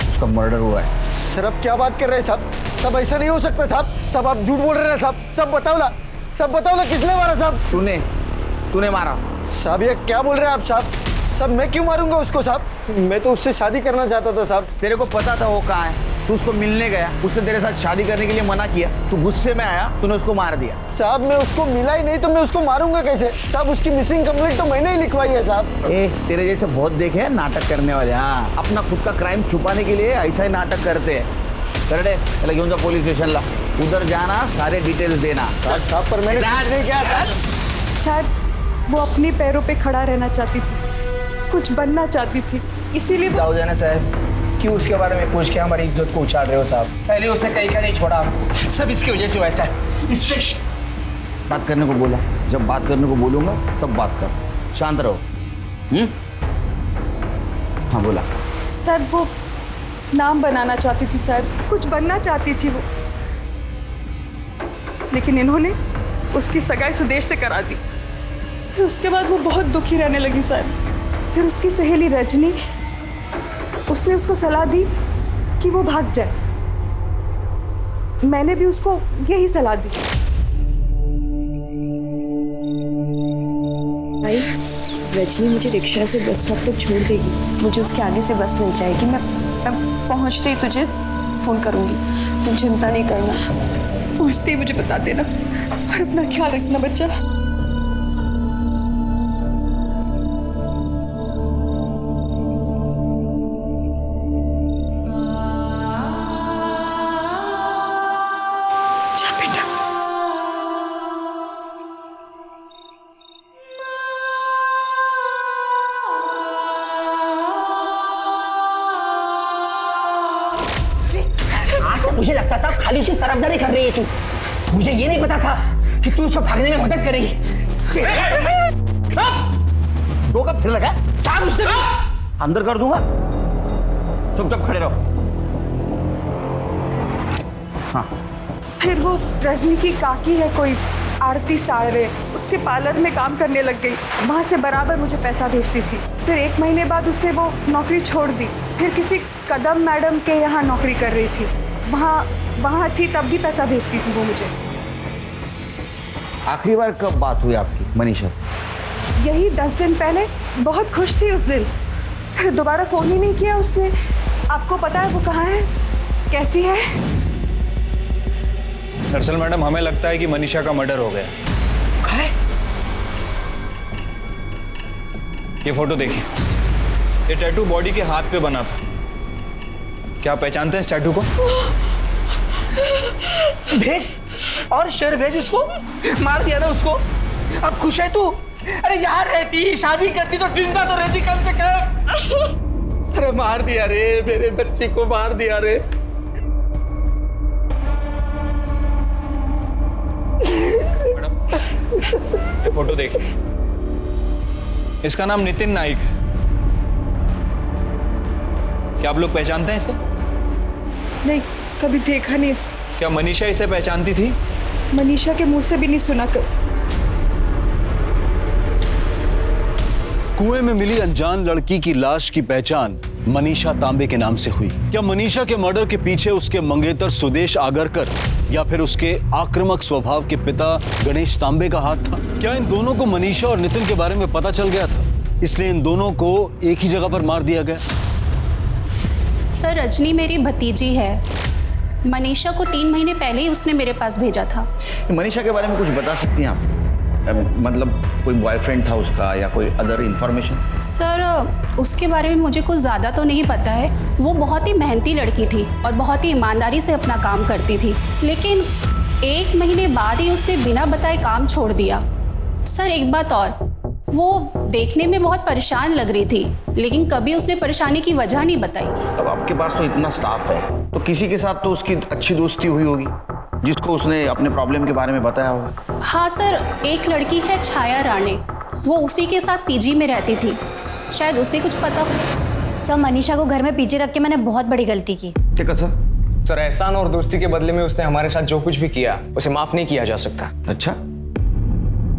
उसका मर्डर हुआ है।
सर आप क्या बात कर रहे हैं साहब? सब ऐसा नहीं हो सकता साहब। सब आप झूठ बोल रहे हैं साहब। सब बताओ ना किसने मारा साहब?
तूने मारा
साहब। ये क्या बोल रहे हैं आप साहब? साहब मैं क्यों मारूंगा उसको साहब? मैं तो उससे शादी करना चाहता था साहब।
तेरे को पता था वो कहाँ है, तू उसको मिलने गया, उसने तेरे साथ शादी करने के लिए मना किया, तू गुस्से में आया, तूने उसको मार दिया।
साहब मैं उसको मिला ही नहीं तो मैं उसको मारूंगा कैसे साहब? उसकी मिसिंग कंप्लेंट तो मैंने ही लिखवाई है साहब।
तेरे जैसे बहुत देखे हैं नाटक करने वाले। हाँ अपना खुद का क्राइम छुपाने के लिए ऐसा ही नाटक करते हैं। करडे चला घेऊन जा पुलिस स्टेशनला, उधर जाना, सारे डिटेल्स देना।
साहब पर मैंने नहीं किया
सर, वो अपने पैरों पे खड़ा रहना चाहती थी, कुछ बनना चाहती थी, इसीलिए
जाओ जाना साहब, क्यों उसके बारे में पूछ के हमारी इज्जत को उछाल रहे हो साहब? पहले उसे कहीं का नहीं छोड़ा, सब इसकी वजह से वैसा है। इससे
बात करने को बोला, जब बात करने को बोलूंगा तब बात कर, शांत रहो। हाँ बोला।
सर वो नाम बनाना चाहती थी सर, कुछ बनना चाहती थी वो, लेकिन इन्होंने उसकी सगाई सुदेश से करा दी। फिर उसके बाद वो बहुत दुखी रहने लगी सर। फिर उसकी सहेली रजनी, उसने उसको सलाह दी कि वो भाग जाए। मैंने भी उसको यही सलाह दी। भाई रजनी मुझे रिक्शा से बस स्टॉप तक छोड़ देगी, मुझे उसके आगे से बस मिल जाएगी। मैं पहुंचते ही तुझे फ़ोन करूंगी, तुम चिंता नहीं करना। पहुंचते ही मुझे बता देना और अपना ख्याल रखना बच्चा।
मुझे लगता था खाली उसी तरफदारी कर रही है तू, मुझे ये नहीं पता था कि तू उसको भागने में मदद करेगी।
तो कब फिर लगा साथ उससे अंदर कर दूंगा। चुपचाप खड़े रहो। हाँ
फिर वो रजनी की काकी है कोई आरती साड़वे, उसके पार्लर में काम करने लग गई। वहाँ से बराबर मुझे पैसा भेजती थी। फिर 1 महीने बाद उसने वो नौकरी छोड़ दी। फिर किसी कदम मैडम के यहाँ नौकरी कर रही थी। वहाँ थी तब भी पैसा भेजती थी वो मुझे।
आखिरी बार कब बात हुई आपकी मनीषा से?
यही 10 दिन पहले। बहुत खुश थी उस दिन। फिर दोबारा फ़ोन ही नहीं किया उसने। आपको पता है वो कहाँ है, कैसी है?
दरअसल मैडम हमें लगता है कि मनीषा का मर्डर हो गया। ये फोटो देखिए, ये टैटू बॉडी के हाथ पे बना था। क्या आप पहचानते हैं इस टैटू को?
भेज और शेर भेज उसको। मार दिया ना उसको। अब खुश है तू? अरे यहाँ रहती, शादी करती तो जिंदा तो रहती कम से कम। अरे मार दिया रे, मेरे बच्चे को मार दिया रे।
ये फोटो देखिए, इसका नाम नितिन नाइक है। क्या आप लोग पहचानते हैं इसे?
नहीं, कभी देखा नहीं इसे।
क्या मनीषा इसे पहचानती थी?
मनीषा के मुंह से भी नहीं सुना कभी।
कुएं में मिली अनजान लड़की की लाश की पहचान मनीषा तांबे के नाम से हुई। क्या मनीषा के मर्डर के पीछे उसके मंगेतर सुदेश आगरकर या फिर उसके आक्रामक स्वभाव के पिता गणेश तांबे का हाथ था? क्या इन दोनों को मनीषा और नितिन के बारे में पता चल गया था, इसलिए इन दोनों को एक ही जगह पर मार दिया गया?
सर, रजनी मेरी भतीजी है। मनीषा को 3 महीने पहले ही उसने मेरे पास भेजा था।
मनीषा के बारे में कुछ बता सकती हैं आप? मतलब कोई बॉयफ्रेंड था उसका या कोई अदर इंफॉर्मेशन?
सर, उसके बारे में मुझे कुछ ज़्यादा तो नहीं पता है। वो बहुत ही मेहनती लड़की थी और बहुत ही ईमानदारी से अपना काम करती थी, लेकिन 1 महीने बाद ही उसने बिना बताए काम छोड़ दिया। सर, एक बात और, वो देखने में बहुत परेशान लग रही थी, लेकिन कभी उसने परेशानी की वजह नहीं बताई।
अब आपके पास तो इतना स्टाफ है, तो किसी के साथ तो उसकी अच्छी दोस्ती हुई होगी जिसको उसने अपने प्रॉब्लम के बारे में बताया होगा।
हाँ सर, एक लड़की है छाया राणे, वो उसी के साथ पीजी में रहती थी, शायद उसे कुछ पता हो।
सर, मनीषा को घर में पीछे रख के मैंने बहुत बड़ी गलती की।
ठीक है
सर, एहसान और दोस्ती के बदले में उसने हमारे साथ जो कुछ भी किया उसे माफ नहीं किया जा सकता।
अच्छा,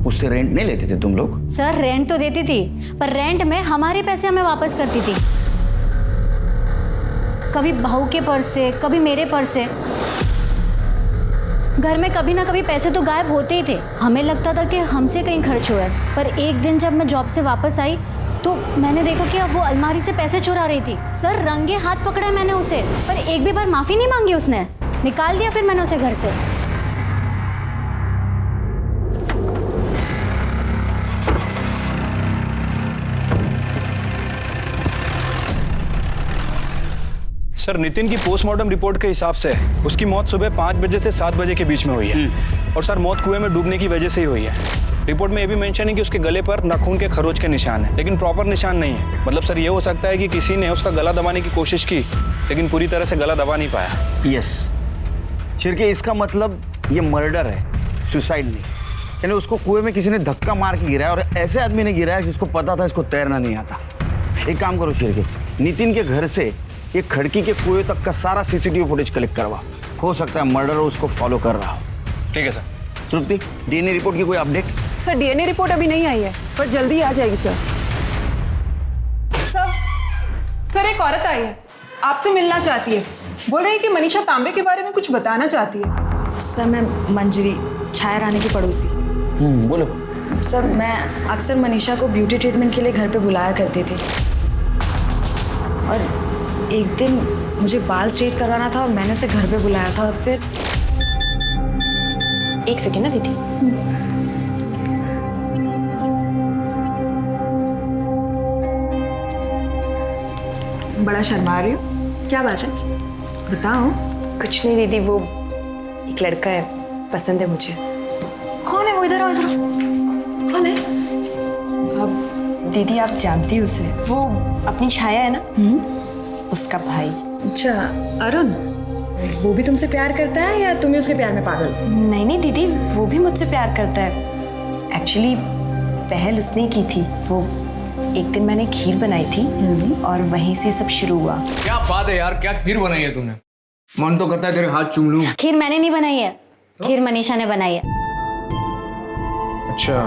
उससे रेंट नहीं लेते थे तुम लोग?
सर, रेंट तो देती थी, पर रेंट में हमारे पैसे हमें वापस करती थी। कभी बहू के पर्स से, कभी मेरे पर्स से। घर में कभी ना कभी पैसे तो गायब होते ही थे। हमें लगता था कि हमसे कहीं खर्च हुआ है, पर एक दिन जब मैं जॉब से वापस आई तो मैंने देखा कि अब वो अलमारी से पैसे चुरा रही थी। सर, रंगे हाथ पकड़ा मैंने उसे, पर एक भी बार माफ़ी नहीं मांगी उसने। निकाल दिया फिर मैंने उसे घर से।
सर, नितिन की पोस्टमार्टम रिपोर्ट के हिसाब से उसकी मौत सुबह 5 बजे से 7 बजे के बीच में हुई है। और सर, मौत कुएं में डूबने की वजह से ही हुई है। रिपोर्ट में ये भी मेंशन है कि उसके गले पर नाखून के खरोच के निशान है, लेकिन प्रॉपर निशान नहीं है। मतलब सर, ये हो सकता है कि किसी ने उसका गला दबाने की कोशिश की, लेकिन पूरी तरह से गला दबा नहीं पाया।
यस शिरके, इसका मतलब ये मर्डर है, सुसाइड नहीं। यानी उसको कुएं में किसी ने धक्का मार के गिराया, और ऐसे आदमी ने गिराया जिसको पता था इसको तैरना नहीं आता। एक काम करो शिरके, नितिन के घर से ये खड़की के कुएं तक का सारा सीसीटीवी फुटेज कलेक्ट करवा। हो सकता है मर्डर उसको फॉलो कर रहा हो।
ठीक है सर।
तृप्ति, डीएनए रिपोर्ट की कोई अपडेट?
सर, डीएनए रिपोर्ट अभी नहीं आई है, पर जल्दी आ जाएगी सर।
सर, एक औरत आई है, आपसे मिलना चाहती है। बोल रही है कि मनीषा तांबे के बारे में कुछ बताना चाहती है।
सर, मैं मंजरी, छाया रानी की पड़ोसी।
बोलो।
सर, मैं अक्सर मनीषा को ब्यूटी ट्रीटमेंट के लिए घर पे बुलाया करती थी, और एक दिन मुझे बाल स्ट्रेट करवाना था और मैंने उसे घर पे बुलाया था। और फिर एक सेकेंड ना दीदी। बड़ा शर्मा रही हो, क्या बात है, बताओ। कुछ नहीं दीदी, वो एक लड़का है, पसंद है मुझे। कौन है वो? इधर आओ, इधर आओ। कौन है? अब दीदी आप जानती हो उसे, वो अपनी छाया है ना, उसका भाई। अच्छा, अरुण, वो भी तुमसे प्यार करता है या तुम ही उसके प्यार में पागल? नहीं नहीं दीदी, वो भी मुझसे प्यार करता है। एक्चुअली पहल उसने की थी, वो एक दिन मैंने खीर बनाई थी और वहीं से सब शुरू हुआ।
क्या बात है यार, क्या खीर बनाई है तुमने? मन तो करता है तेरे हाथ चूम लूं।
खीर मैंने नहीं बनाई है, खीर मनीषा ने बनाई है।
अच्छा,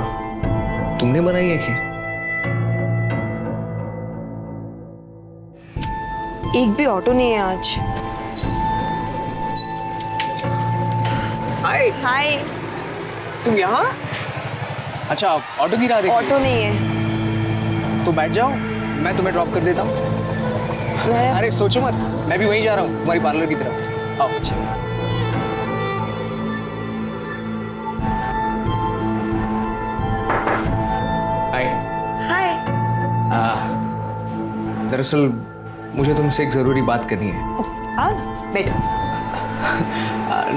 तुमने बनाई है खीर?
एक भी ऑटो नहीं है आज।
हाय।
हाय।
तुम यहाँ? अच्छा, ऑटो गिरा रही थी?
ऑटो नहीं है।
तो बैठ जाओ, मैं तुम्हें ड्रॉप कर देता हूँ। अरे सोचो मत, मैं भी वहीं जा रहा हूँ तुम्हारी पार्लर की तरफ। आओ। हाय।
हाय।
दरअसल मुझे तुमसे एक जरूरी बात करनी है।
आओ बैठो।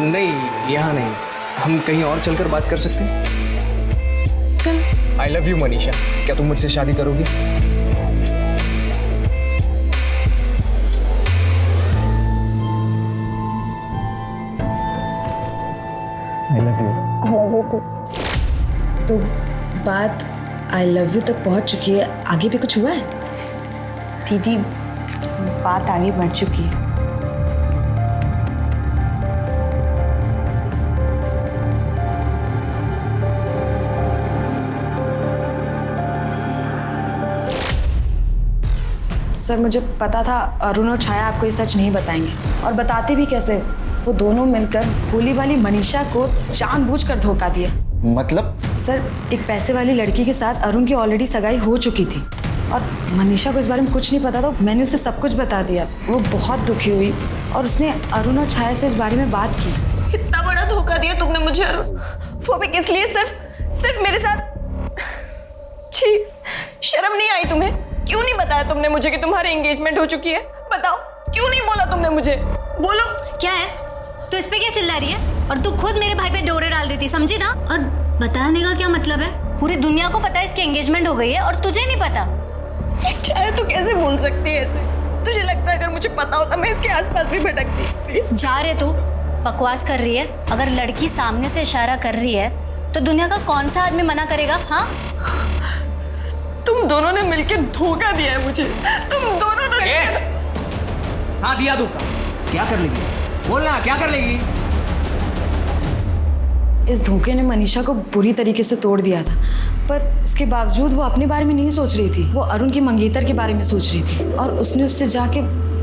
नहीं, यहाँ नहीं, हम कहीं और चलकर बात कर सकते हैं।
चल।
आई लव यू मनीषा, क्या तुम मुझसे शादी करोगी?
I love you too. तो बात आई लव यू तक पहुंच चुकी है, आगे भी कुछ हुआ है? दीदी, बात आगे बढ़ चुकी है। सर, मुझे पता था अरुण और छाया आपको ये सच नहीं बताएंगे, और बताते भी कैसे। वो दोनों मिलकर भोली वाली मनीषा को जानबूझकर धोखा दिया।
मतलब?
सर, एक पैसे वाली लड़की के साथ अरुण की ऑलरेडी सगाई हो चुकी थी और मनीषा को इस बारे में कुछ नहीं पता, तो मैंने उसे सब कुछ बता दिया। वो बहुत दुखी हुई और उसने अरुण और छाया से इस बारे में बात की। कितना बड़ा धोखा दिया तुमने मुझे अरुण, वो भी किस लिए? सिर्फ मेरे साथ। छी, शर्म नहीं आई तुम्हें? क्यों नहीं बताया तुमने मुझे कि तुम्हारी एंगेजमेंट हो चुकी है? बताओ, क्यों नहीं बोला तुमने मुझे? बोलो।
क्या है, तू इस पे क्या चिल्ला रही है? और तू खुद मेरे भाई पे डोरे डाल रही थी, समझी ना? और बताने का क्या मतलब है? पूरी दुनिया को पता है इसकी एंगेजमेंट हो गई है और तुझे नहीं पता।
चाहे तू कैसे बोल सकती है ऐसे? तुझे लगता है अगर मुझे पता होता मैं इसके आसपास भी भटकती?
जा रे तू, बकवास कर रही है। अगर लड़की सामने से इशारा कर रही है तो दुनिया का कौन सा आदमी मना करेगा? हाँ,
तुम दोनों ने मिलकर धोखा दिया है मुझे। तुम दोनों ने।
हाँ, दिया धोखा। क्या कर लेगी? बोलना, क्या कर लेगी?
इस धोखे ने मनीषा को बुरी तरीके से तोड़ दिया था, पर उसके बावजूद वो अपने बारे में नहीं सोच रही थी। वो अरुण की मंगेतर के बारे में सोच रही थी और उसने उससे जाके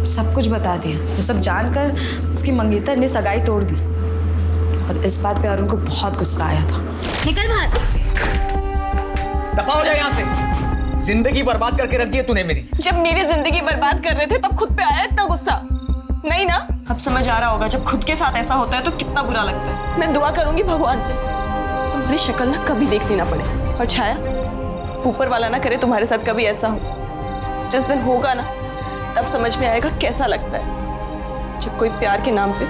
सब कुछ बता दिया। वो सब जानकर उसकी मंगेतर ने सगाई तोड़ दी और इस बात पे अरुण को बहुत गुस्सा आया था।
निकल बाहर।
दफा हो जाए यहाँ से। जिंदगी बर्बाद करके रख दी है तूने मेरी।
जब मेरी जिंदगी बर्बाद कर रहे थे तब खुद पे आया इतना गुस्सा? नहीं ना? अब समझ आ रहा होगा जब खुद के साथ ऐसा होता है तो कितना बुरा लगता है। मैं दुआ करूंगी भगवान से तुम्हारी शक्ल ना कभी देखनी ना पड़े, और छाया, ऊपर वाला ना करे तुम्हारे साथ कभी ऐसा हो। जिस दिन होगा ना तब समझ में आएगा कैसा लगता है जब कोई प्यार के नाम पे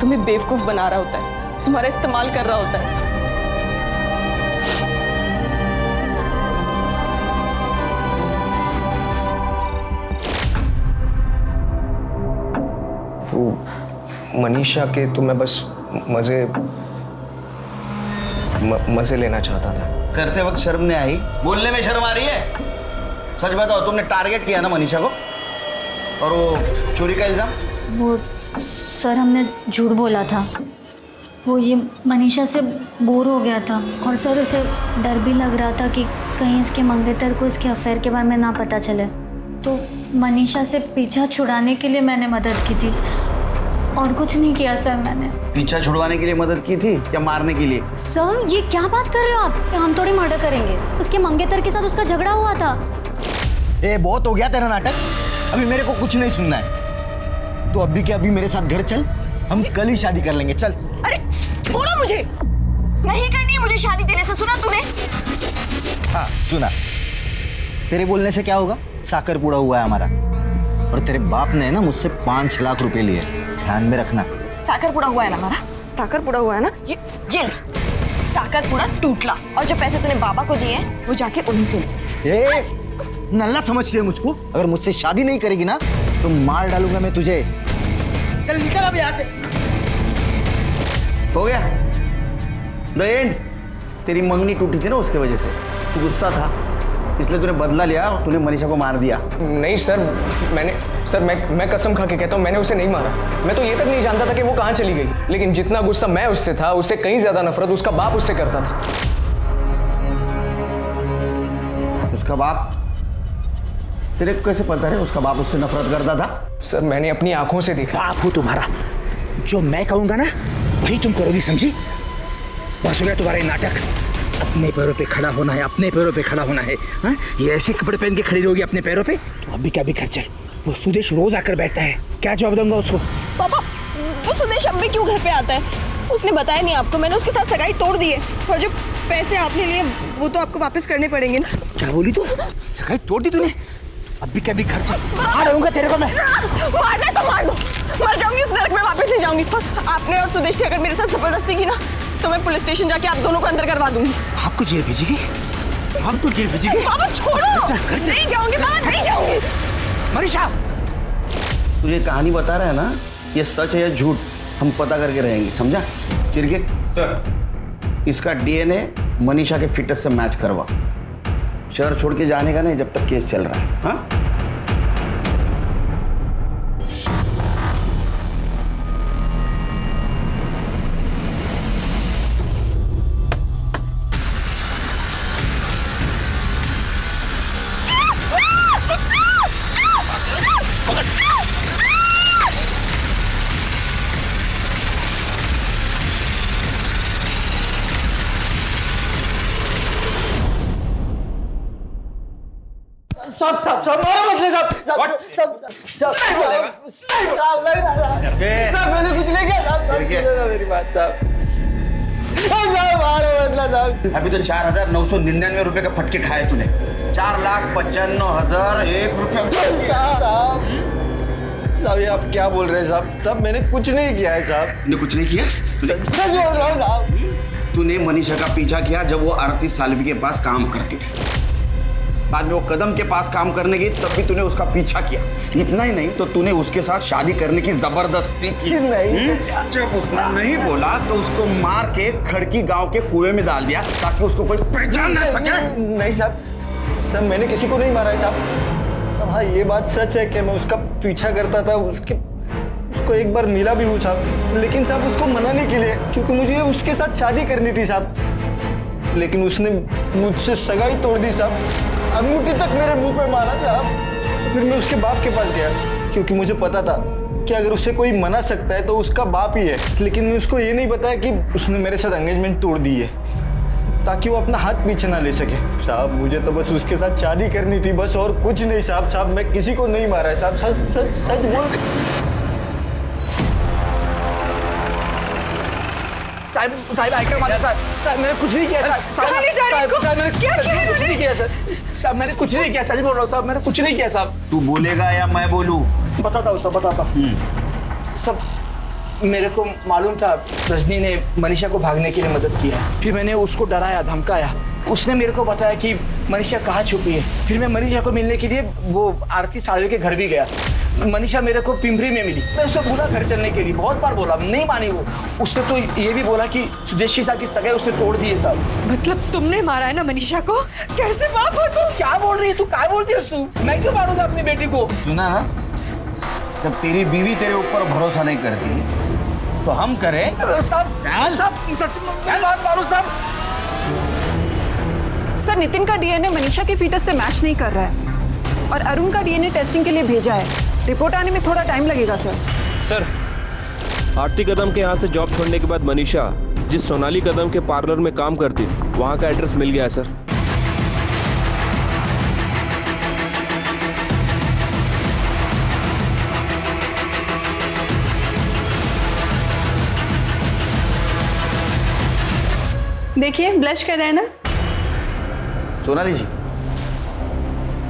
तुम्हें बेवकूफ बना रहा होता है, तुम्हारा इस्तेमाल कर रहा होता है।
मनीषा के तो मैं बस मजे लेना चाहता था।
करते वक्त शर्म नहीं आई? बोलने में शर्म आ रही है? सच बताओ, तुमने टारगेट किया ना मनीषा को? और वो चोरी का इल्जाम?
वो सर, हमने झूठ बोला था। वो ये मनीषा से बोर हो गया था और सर उसे डर भी लग रहा था कि कहीं इसके मंगेतर को इसके अफेयर के बारे में ना पता चले, तो मनीषा से पीछा छुड़ाने के लिए मैंने मदद की थी और कुछ नहीं किया सर मैंने।
पीछा छुड़वाने के लिए मदद की थी या मारने के लिए?
सर, ये क्या बात कर रहे हो आप? हम थोड़ी मर्डर करेंगे। उसके मंगेतर के साथ उसका झगड़ा हुआ था।
ए, बहुत हो गया तेरा नाटक। अभी मेरे को कुछ नहीं सुनना है। तो अभी के अभी मेरे साथ घर चल, हम कल ही शादी कर लेंगे। चल।
अरे छोड़ो मुझे, नहीं करनी है मुझे शादी तेरे से। सुना तूने?
हाँ सुना। तेरे बोलने से क्या होगा? साकर पूरा हुआ है हमारा, और तेरे बाप ने ना मुझसे 5 लाख रुपए लिए, ध्यान में रखना।
साकर पूरा हुआ है ना हमारा? साकर पूरा हुआ है ना? ये साकर पूरा टूटला, और जो पैसे तूने बाबा को दिए हैं वो जाके उन्हीं से ले।
ए, नल्ला समझती है मुझको? अगर मुझसे शादी नहीं करेगी ना तो मार डालूंगा मैं तुझे। चल निकल अब यहाँ से। हो गया द एंड। तेरी मंगनी टूटी थी ना, उसके वजह से तू गुस्सा था, इसलिए तूने बदला लिया और तूने मनीषा को मार दिया।
नहीं सर, मैं कसम खा के कहता हूँ मैंने उसे नहीं मारा। मैं तो ये तक नहीं जानता था कि वो कहाँ चली गई, लेकिन जितना गुस्सा मैं उससे था उससे कहीं ज्यादा नफरत उसका बाप उससे करता था।
उसका बाप? तेरे को कैसे पता है उसका बाप उससे नफरत करता था?
सर मैंने अपनी आंखों से देखा।
बाप हो तुम्हारा, जो मैं कहूंगा ना वही तुम करोगी, समझी? बस हो गया तुम्हारा ये नाटक। अपने पैरों पे खड़ा होना है, अपने पैरों पे खड़ा होना है। हाँ, ये ऐसे कपड़े पहन के खड़ी रहोगी अपने पैरों पे? तो अभी क्या भी घर चल। वो सुदेश रोज आकर बैठता है, क्या जवाब दूंगा उसको?
पापा, वो सुदेश अब भी क्यों घर पे आता है? उसने बताया नहीं आपको, मैंने उसके साथ सगाई तोड़ दी है और जो पैसे आपने लिए वो तो आपको वापस करने पड़ेंगे ना।
क्या बोली तू? सगाई तोड़ दी तूने? अभी क्या भी घर चल, मार दूंगा तेरे को मैं।
मारना है तो मार दो, मर जाऊंगी इस नरक में, वापस नहीं जाऊंगी। आपने और सुदेश ने अगर मेरे साथ जबरदस्ती की ना तो मैं पुलिस स्टेशन जाके आप दोनों को अंदर करवा दूंगी।
आपको जेल भेजेगी? आपको जेल भेजेगी?
पापा छोड़ो, नहीं जाऊंगी, नहीं जाऊंगी।
मनीषा,
तुझे कहानी बता रहा है ना, ये सच है या झूठ हम पता करके रहेंगे, समझा? चिरके सर, इसका डीएनए मनीषा के फिटनेस से मैच करवा। शहर छोड़ के जाने का नहीं जब तक केस चल रहा है। हाँ?
सब मारो मतलब मैंने कुछ नहीं किया मेरी बात साहब।
अभी तो 4,999 रुपए का फटके खाए तूने। 4,95,001
साहब ये आप क्या बोल रहे हैं साहब? साहब मैंने कुछ नहीं किया है साहब।
तूने कुछ नहीं किया?
सच बोल रहा हूँ साहब।
तूने मनीषा का पीछा किया जब वो आरती सालवी के पास काम करती थी। बाद में वो कदम के पास काम करने गई तब भी तूने उसका पीछा किया। इतना ही नहीं तो तूने उसके साथ शादी करने की जबरदस्ती की।
नहीं।
जब उसने नहीं बोला तो उसको मार के खड़की गांव के कुएं में डाल दिया ताकि उसको कोई पहचान ना सके।
नहीं साहब, मैंने किसी को नहीं मारा है साहब। हाँ ये बात सच है कि मैं उसका पीछा करता था, उसको एक बार मिला भी हूँ साहब, लेकिन साहब उसको मनाने के लिए, क्योंकि मुझे उसके साथ शादी करनी थी साहब। लेकिन उसने मुझसे सगाई तोड़ दी साहब, अंगूठी तक मेरे मुंह पे मारा साहब। फिर मैं उसके बाप के पास गया क्योंकि मुझे पता था कि अगर उसे कोई मना सकता है तो उसका बाप ही है। लेकिन मैं उसको ये नहीं बताया कि उसने मेरे साथ एंगेजमेंट तोड़ दी है ताकि वो अपना हाथ पीछे ना ले सके। साहब मुझे तो बस उसके साथ शादी करनी थी, बस और कुछ नहीं साहब। साहब मैं किसी को नहीं मारा है साहब, सच सच सच बोल।
साहब आकर मारा साहब, मैंने कुछ नहीं किया साहब, मैंने कुछ नहीं किया साहब, मैंने कुछ नहीं किया, सच बोल रहा हूँ साहब, मैंने कुछ नहीं किया साहब।
तू बोलेगा या मैं बोलूं?
बताता हूँ साहब, बताता हूँ सब। मेरे को मालूम था रजनी ने मनीषा को भागने के लिए मदद की है। फिर मैंने उसको डराया, धमकाया। उसने मेरे को बताया कि मनीषा कहाँ छुपी है। फिर मैं मनीषा को मिलने के लिए वो आरती सालवी के घर भी गया। मनीषा मेरे को पिंपरी में मिली। मैं उसको बोला घर चलने के लिए, बहुत बार बोला, नहीं मानी वो। उससे तो ये भी बोला कि सुदेश के साथ की सगाई उससे तोड़ दी है साहब।
मतलब तुमने मारा है ना मनीषा को? कैसे बाप हो तुम?
क्या बोल रही है तू? क्या बोलती है तू? मैं क्यों मारूंगा अपनी बेटी को?
सुना ना, जब तेरी बीवी तेरे ऊपर भरोसा नहीं करती तो हम करें
साहब। सच में बात मारू साहब।
सर नितिन का डीएनए मनीषा के फीटस से मैच नहीं कर रहा है और अरुण का डीएनए टेस्टिंग के लिए भेजा है। रिपोर्ट आने में थोड़ा टाइम लगेगा सर।
सर आरती कदम के यहाँ से जॉब छोड़ने के बाद मनीषा जिस सोनाली कदम के पार्लर में काम करती थी वहाँ का एड्रेस मिल गया है सर।
देखिए ब्लश कर रहे हैं ना।
सोनाली जी।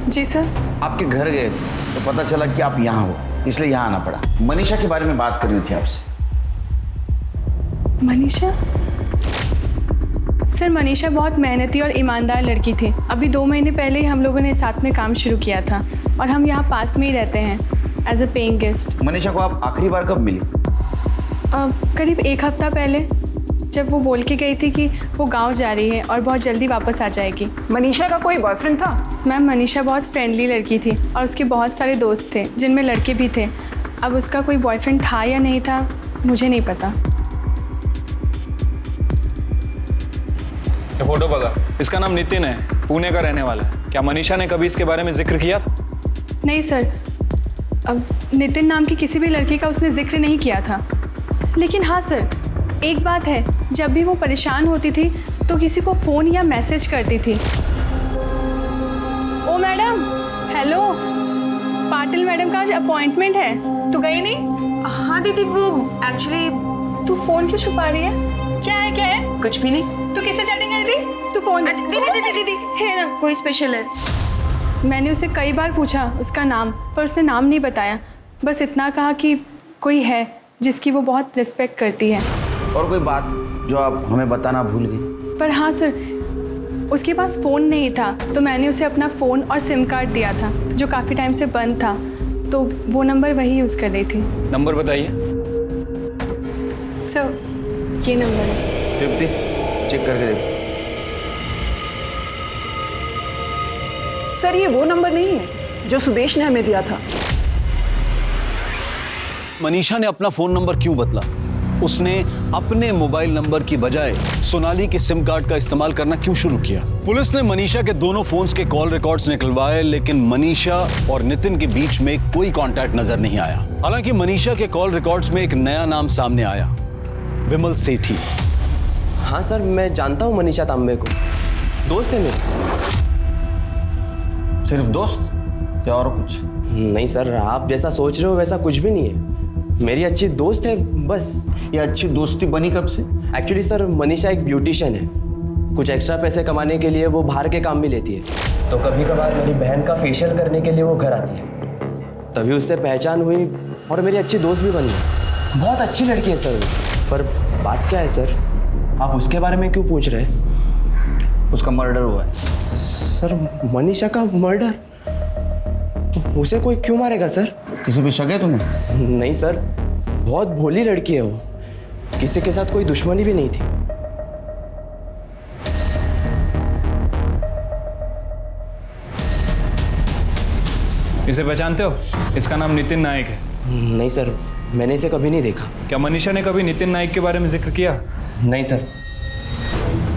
जी सर।
आपके घर गए थे तो पता चला कि आप यहाँ हो, इसलिए यहाँ आना पड़ा। मनीषा के बारे में बात करनी थी आपसे।
मनीषा? सर मनीषा बहुत मेहनती और ईमानदार लड़की थी। अभी 2 महीने पहले ही हम लोगों ने साथ में काम शुरू किया था और हम यहाँ पास में ही रहते हैं as a paying guest.
Manisha को आप आखिरी बार कब मिली?
करीब 1 हफ्ता पहले, जब वो बोल के गई थी कि वो गांव जा रही है और बहुत जल्दी वापस आ जाएगी।
मनीषा का कोई बॉयफ्रेंड था?
मैम, मनीषा बहुत फ्रेंडली लड़की थी और उसके बहुत सारे दोस्त थे जिनमें लड़के भी थे। अब उसका कोई बॉयफ्रेंड था या नहीं था मुझे नहीं पता।
ये फोटो बघा, इसका नाम नितिन है, पुणे का रहने वाला है। क्या मनीषा ने कभी इसके बारे में जिक्र किया था?
नहीं सर, अब नितिन नाम की किसी भी लड़की का उसने जिक्र नहीं किया था। लेकिन हाँ सर, एक बात है, जब भी वो परेशान होती थी तो किसी को फ़ोन या मैसेज करती थी। ओ मैडम, हेलो, पाटिल मैडम का आज अपॉइंटमेंट है, तू गई नहीं?
हाँ दीदी, वो एक्चुअली
तू फ़ोन क्यों छुपा रही है? क्या है?
कुछ भी नहीं।
तू किससे चैटिंग कर रही थी? तू फ़ोन
दीदी है ना, कोई स्पेशल है?
मैंने उसे कई बार पूछा उसका नाम, पर उसने नाम नहीं बताया। बस इतना कहा कि कोई है जिसकी वो बहुत रिस्पेक्ट करती है।
और कोई बात जो आप हमें बताना भूल गई?
पर हाँ सर, उसके पास फ़ोन नहीं था तो मैंने उसे अपना फ़ोन और सिम कार्ड दिया था जो काफ़ी टाइम से बंद था, तो वो नंबर वही यूज़ कर रही थी।
नंबर बताइए।
सर, ये नंबर है।
तृप्ति, चेक करके देखो।
सर, ये वो नंबर नहीं है जो सुदेश ने हमें दिया था।
मनीषा ने अपना फोन नंबर क्यों बदला? उसने अपने मोबाइल नंबर की बजाय सोनाली के सिम कार्ड का इस्तेमाल करना क्यों शुरू किया? पुलिस ने मनीषा के दोनों फोन्स के कॉल रिकॉर्ड्स निकलवाए, लेकिन मनीषा और नितिन के बीच में कोई कांटेक्ट नजर नहीं आया। हालांकि मनीषा के कॉल रिकॉर्ड्स में एक नया नाम सामने आया, विमल सेठी।
हाँ सर, मैं जानता हूँ मनीषा तांबे को, दोस्त है मेरे।
सिर्फ दोस्त या और कुछ?
नहीं सर, आप जैसा सोच रहे हो वैसा कुछ भी नहीं है। मेरी अच्छी दोस्त है बस।
ये अच्छी दोस्ती बनी कब से?
एक्चुअली सर, मनीषा एक ब्यूटिशियन है। कुछ एक्स्ट्रा पैसे कमाने के लिए वो बाहर के काम भी लेती है, तो कभी कभार मेरी बहन का फेशियल करने के लिए वो घर आती है। तभी उससे पहचान हुई और मेरी अच्छी दोस्त भी बन गई। बहुत अच्छी लड़की है सर। पर बात क्या है सर, आप उसके बारे में क्यों पूछ रहे हैं?
उसका मर्डर हुआ है।
सर, मनीषा का मर्डर? उसे कोई क्यों मारेगा सर?
किसी पे शक है तुम्हें?
नहीं सर, बहुत भोली लड़की है वो, किसी के साथ कोई दुश्मनी भी नहीं थी।
इसे पहचानते हो? इसका नाम नितिन नायक है।
नहीं सर, मैंने इसे कभी नहीं देखा।
क्या मनीषा ने कभी नितिन नायक के बारे में जिक्र किया?
नहीं सर।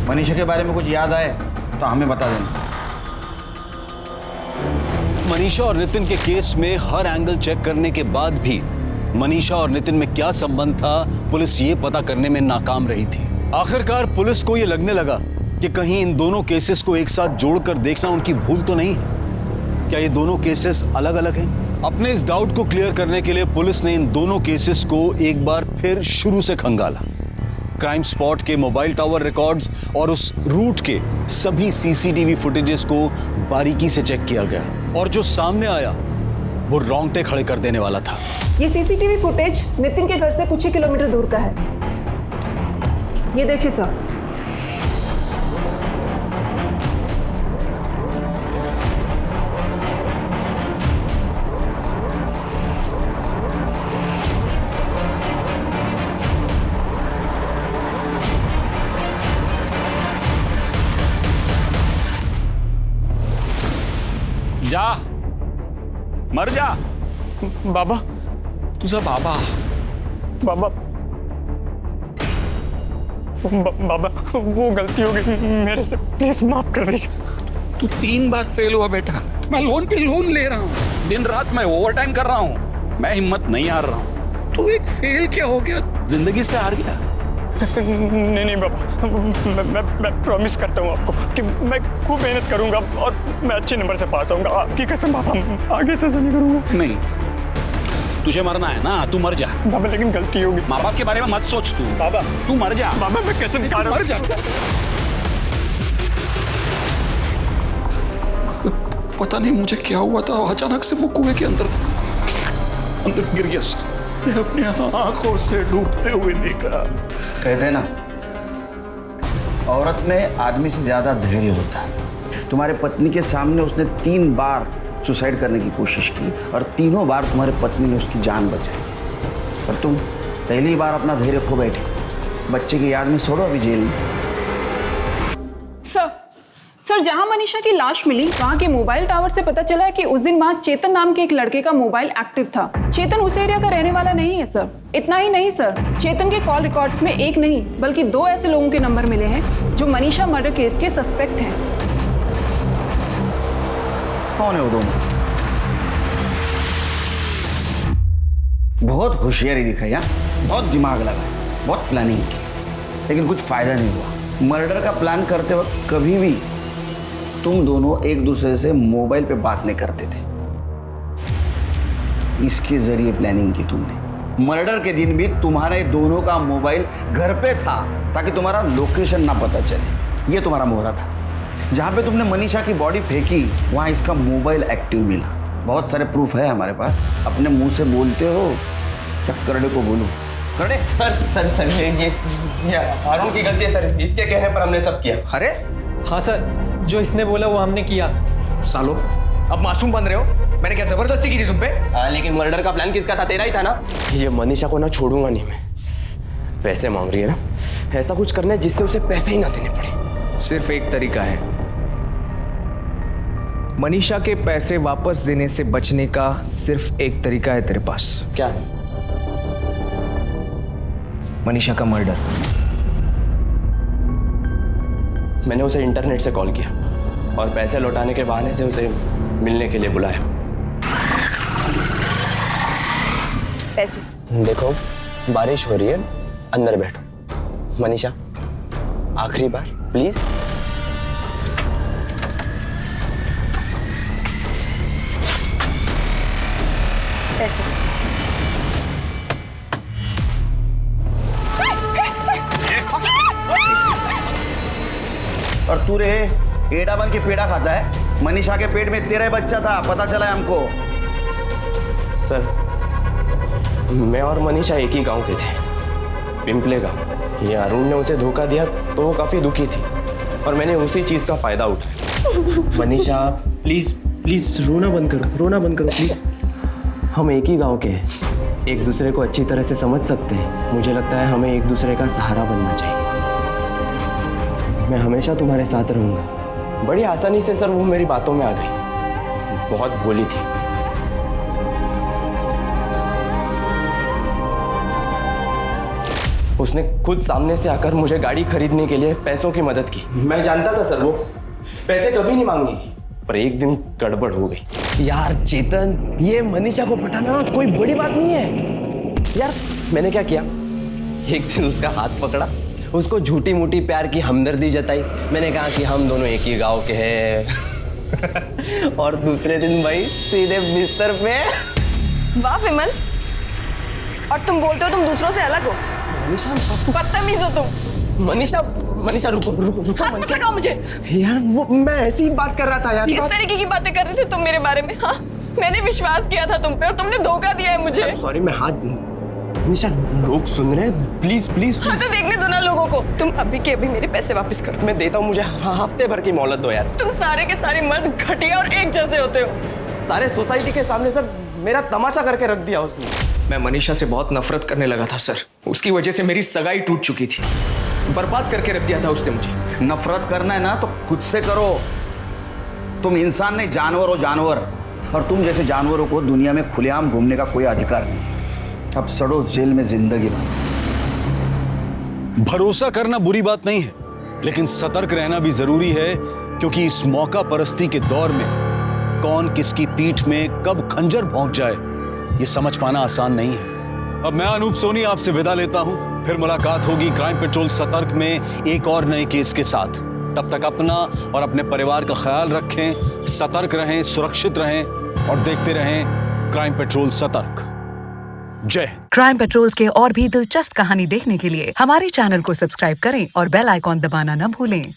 मनीषा के बारे में कुछ याद आए तो हमें बता देना।
मनीषा और नितिन के केस में हर एंगल चेक करने के बाद भी मनीषा और नितिन में क्या संबंध था, पुलिस ये पता करने में नाकाम रही थी। आखिरकार पुलिस को ये लगने लगा कि कहीं इन दोनों केसेस को एक साथ जोड़कर देखना उनकी भूल तो नहीं है। क्या ये दोनों केसेस अलग अलग हैं? अपने इस डाउट को क्लियर करने के लिए पुलिस ने इन दोनों केसेस को एक बार फिर शुरू से खंगाला। क्राइम स्पॉट के मोबाइल टावर रिकॉर्ड्स और उस रूट के सभी सीसीटीवी फुटेजेस को बारीकी से चेक किया गया और जो सामने आया वो रोंगटे खड़े कर देने वाला था।
ये सीसीटीवी फुटेज नितिन के घर से कुछ ही किलोमीटर दूर का है। ये देखिए सर।
जा, मर जा। बाबा, तुझा बाबा बाबा बाबा, वो गलती हो गई मेरे से, प्लीज माफ कर दीजिए। तू 3 बार फेल हुआ बेटा। मैं लोन पे लोन ले रहा हूँ, दिन रात मैं ओवरटाइम कर रहा हूँ, मैं हिम्मत नहीं हार रहा हूँ। तू एक फेल क्या हो गया, जिंदगी से हार गया? नहीं बाबा, मैं प्रॉमिस करता हूँ आपको कि मैं खूब मेहनत करूंगा और मैं अच्छे नंबर से पास आऊंगा। आपकी कसम बाबा, आगे से ऐसा नहीं करूंगा। नहीं, तुझे मरना है ना, तू मर जा बाबा, लेकिन गलती होगी। माँ बाप के बारे में मत सोच तू बाबा, तू मर जा बाबा, मैं कसम खा रहा हूं, मर जा। पता नहीं मुझे क्या हुआ था, अचानक से वो कुएं के अंदर गिर गया। मैंने अपनी आंखों से डूबते हुए देखा।
कहते ना, औरत में आदमी से ज्यादा धैर्य होता है। तुम्हारे पत्नी के सामने उसने 3 बार सुसाइड करने की कोशिश की और तीनों बार तुम्हारे पत्नी ने उसकी जान बचाई, पर तुम पहली बार अपना धैर्य खो बैठे। बच्चे की याद में छोड़ो अभी जेल में।
सर जहां मनीषा की लाश मिली वहां के मोबाइल टावर से पता चला है कि उस दिन वहां चेतन नाम के एक लड़के का मोबाइल एक्टिव था। चेतन उस एरिया का रहने वाला नहीं है सर। इतना ही नहीं सर, चेतन के कॉल रिकॉर्ड्स में एक नहीं बल्कि 2 ऐसे लोगों के नंबर मिले हैं जो मनीषा मर्डर केस के सस्पेक्ट हैं।
कौन है वो दोनों? बहुत होशियारी दिखाई, बहुत दिमाग लगाया, बहुत प्लानिंग की, लेकिन कुछ फायदा नहीं हुआ। मर्डर का प्लान करते वक्त कभी भी तुम दोनों एक दूसरे से मोबाइल पे बात नहीं करते थे। इसके जरिए प्लानिंग की तुमने। मर्डर के दिन भी तुम्हारे दोनों का मोबाइल घर पे था ताकि तुम्हारा लोकेशन ना पता चले। ये तुम्हारा मोहरा था। जहाँ पे तुमने मनीषा की बॉडी फेंकी वहाँ इसका मोबाइल एक्टिव मिला। बहुत सारे प्रूफ है हमारे पास। अपने मुंह से बोलते हो क्या करड़े को बोलो? करड़े
सर ये हारून की गलती है सर, इसके कहने पर हमने सब किया। अरे
हाँ सर, जो इसने बोला वो हमने किया।
सालो अब मासूम बन रहे हो? मैंने क्या जबरदस्ती की थी तुम पे?
हाँ, लेकिन मर्डर का प्लान किसका था? तेरा ही था ना। ये मनीषा को ना छोड़ूंगा नहीं मैं। पैसे मांग रही है ना, ऐसा कुछ करना है जिससे उसे पैसे ही ना देने पड़े।
सिर्फ एक तरीका है, मनीषा के पैसे वापस देने से बचने का सिर्फ एक तरीका है तेरे पास।
क्या?
मनीषा का मर्डर।
मैंने उसे इंटरनेट से कॉल किया और पैसे लौटाने के बहाने से उसे मिलने के लिए बुलाया।
पैसे?
देखो बारिश हो रही है, अंदर बैठो। मनीषा आखिरी बार प्लीज।
पैसे?
और तू रे एड़ा बन के पेड़ा खाता है। मनीषा के पेट में तेरा ही बच्चा था, पता चला है हमको।
सर मैं और मनीषा एक ही गांव के थे, पिंपले गांव। ये अरुण ने उसे धोखा दिया तो वो काफी दुखी थी और मैंने उसी चीज का फायदा उठाया। मनीषा प्लीज प्लीज रोना बंद करो, रोना बंद करो प्लीज। हम एक ही गांव के हैं, एक दूसरे को अच्छी तरह से समझ सकते हैं। मुझे लगता है हमें एक दूसरे का सहारा बनना चाहिए। मैं हमेशा तुम्हारे साथ रहूंगा। बड़ी आसानी से सर वो मेरी बातों में आ गई, बहुत बोली थी। उसने खुद सामने से आकर मुझे गाड़ी खरीदने के लिए पैसों की मदद की। मैं जानता था सर वो पैसे कभी नहीं मांगेगी, पर एक दिन गड़बड़ हो गई। यार चेतन, ये मनीषा को पटाना कोई बड़ी बात नहीं है यार। मैंने क्या किया, एक दिन उसका हाथ पकड़ा, उसको झूठी मूठी प्यार की हमदर्दी जताई। मैंने कहा कि हम दोनों एक ही गांव के हैं और दूसरे दिन भाई सीधे बिस्तर पे।
वाह विमल, और तुम बोलते हो तुम दूसरों से अलग हो?
मनीषा
बदतमीज हो तुम।
मनीषा रुको रुको रुको।
मत लगाओ मुझे
यार, वो मैं ऐसी ही बात कर रहा था यार।
किस तरीके की बातें कर रहे थे तुम मेरे बारे में? हाँ, मैंने विश्वास किया था तुम पे और तुमने धोखा दिया है मुझे।
सॉरी, मैं हाथ। मनीषा लोग सुन रहे हैं, प्लीज प्लीज।
हाँ तो देखने दो ना लोगों को। तुम अभी के अभी मेरे पैसे वापस करो।
मैं देता हूँ, मुझे हफ्ते भर की मोहलत दो यार।
तुम सारे के सारे मर्द घटिया और एक जैसे होते हो।
सारे सोसाइटी के सामने सर मेरा तमाशा करके रख दिया उसने।
मैं मनीषा से बहुत नफरत करने लगा था सर। उसकी वजह से मेरी सगाई टूट चुकी थी। बर्बाद करके रख दिया था उसने मुझे।
नफरत करना है ना तो खुद से करो। तुम इंसान नहीं, जानवर हो, जानवर। और तुम जैसे जानवरों को दुनिया में खुलेआम घूमने का कोई अधिकार नहीं। अब सड़ो जेल में जिंदगी भर।
भरोसा करना बुरी बात नहीं है, लेकिन सतर्क रहना भी जरूरी है, क्योंकि इस मौका परस्ती के दौर में कौन किसकी पीठ में कब खंजर भोंक जाए ये समझ पाना आसान नहीं है। अब मैं अनूप सोनी आपसे विदा लेता हूं, फिर मुलाकात होगी क्राइम पेट्रोल सतर्क में एक और नए केस के साथ। तब तक अपना और अपने परिवार का ख्याल रखें, सतर्क रहें, सुरक्षित रहें और देखते रहें क्राइम पेट्रोल सतर्क। जय।
क्राइम पेट्रोल के और भी दिलचस्प कहानी देखने के लिए हमारे चैनल को सब्सक्राइब करें और बेल आइकॉन दबाना न भूलें।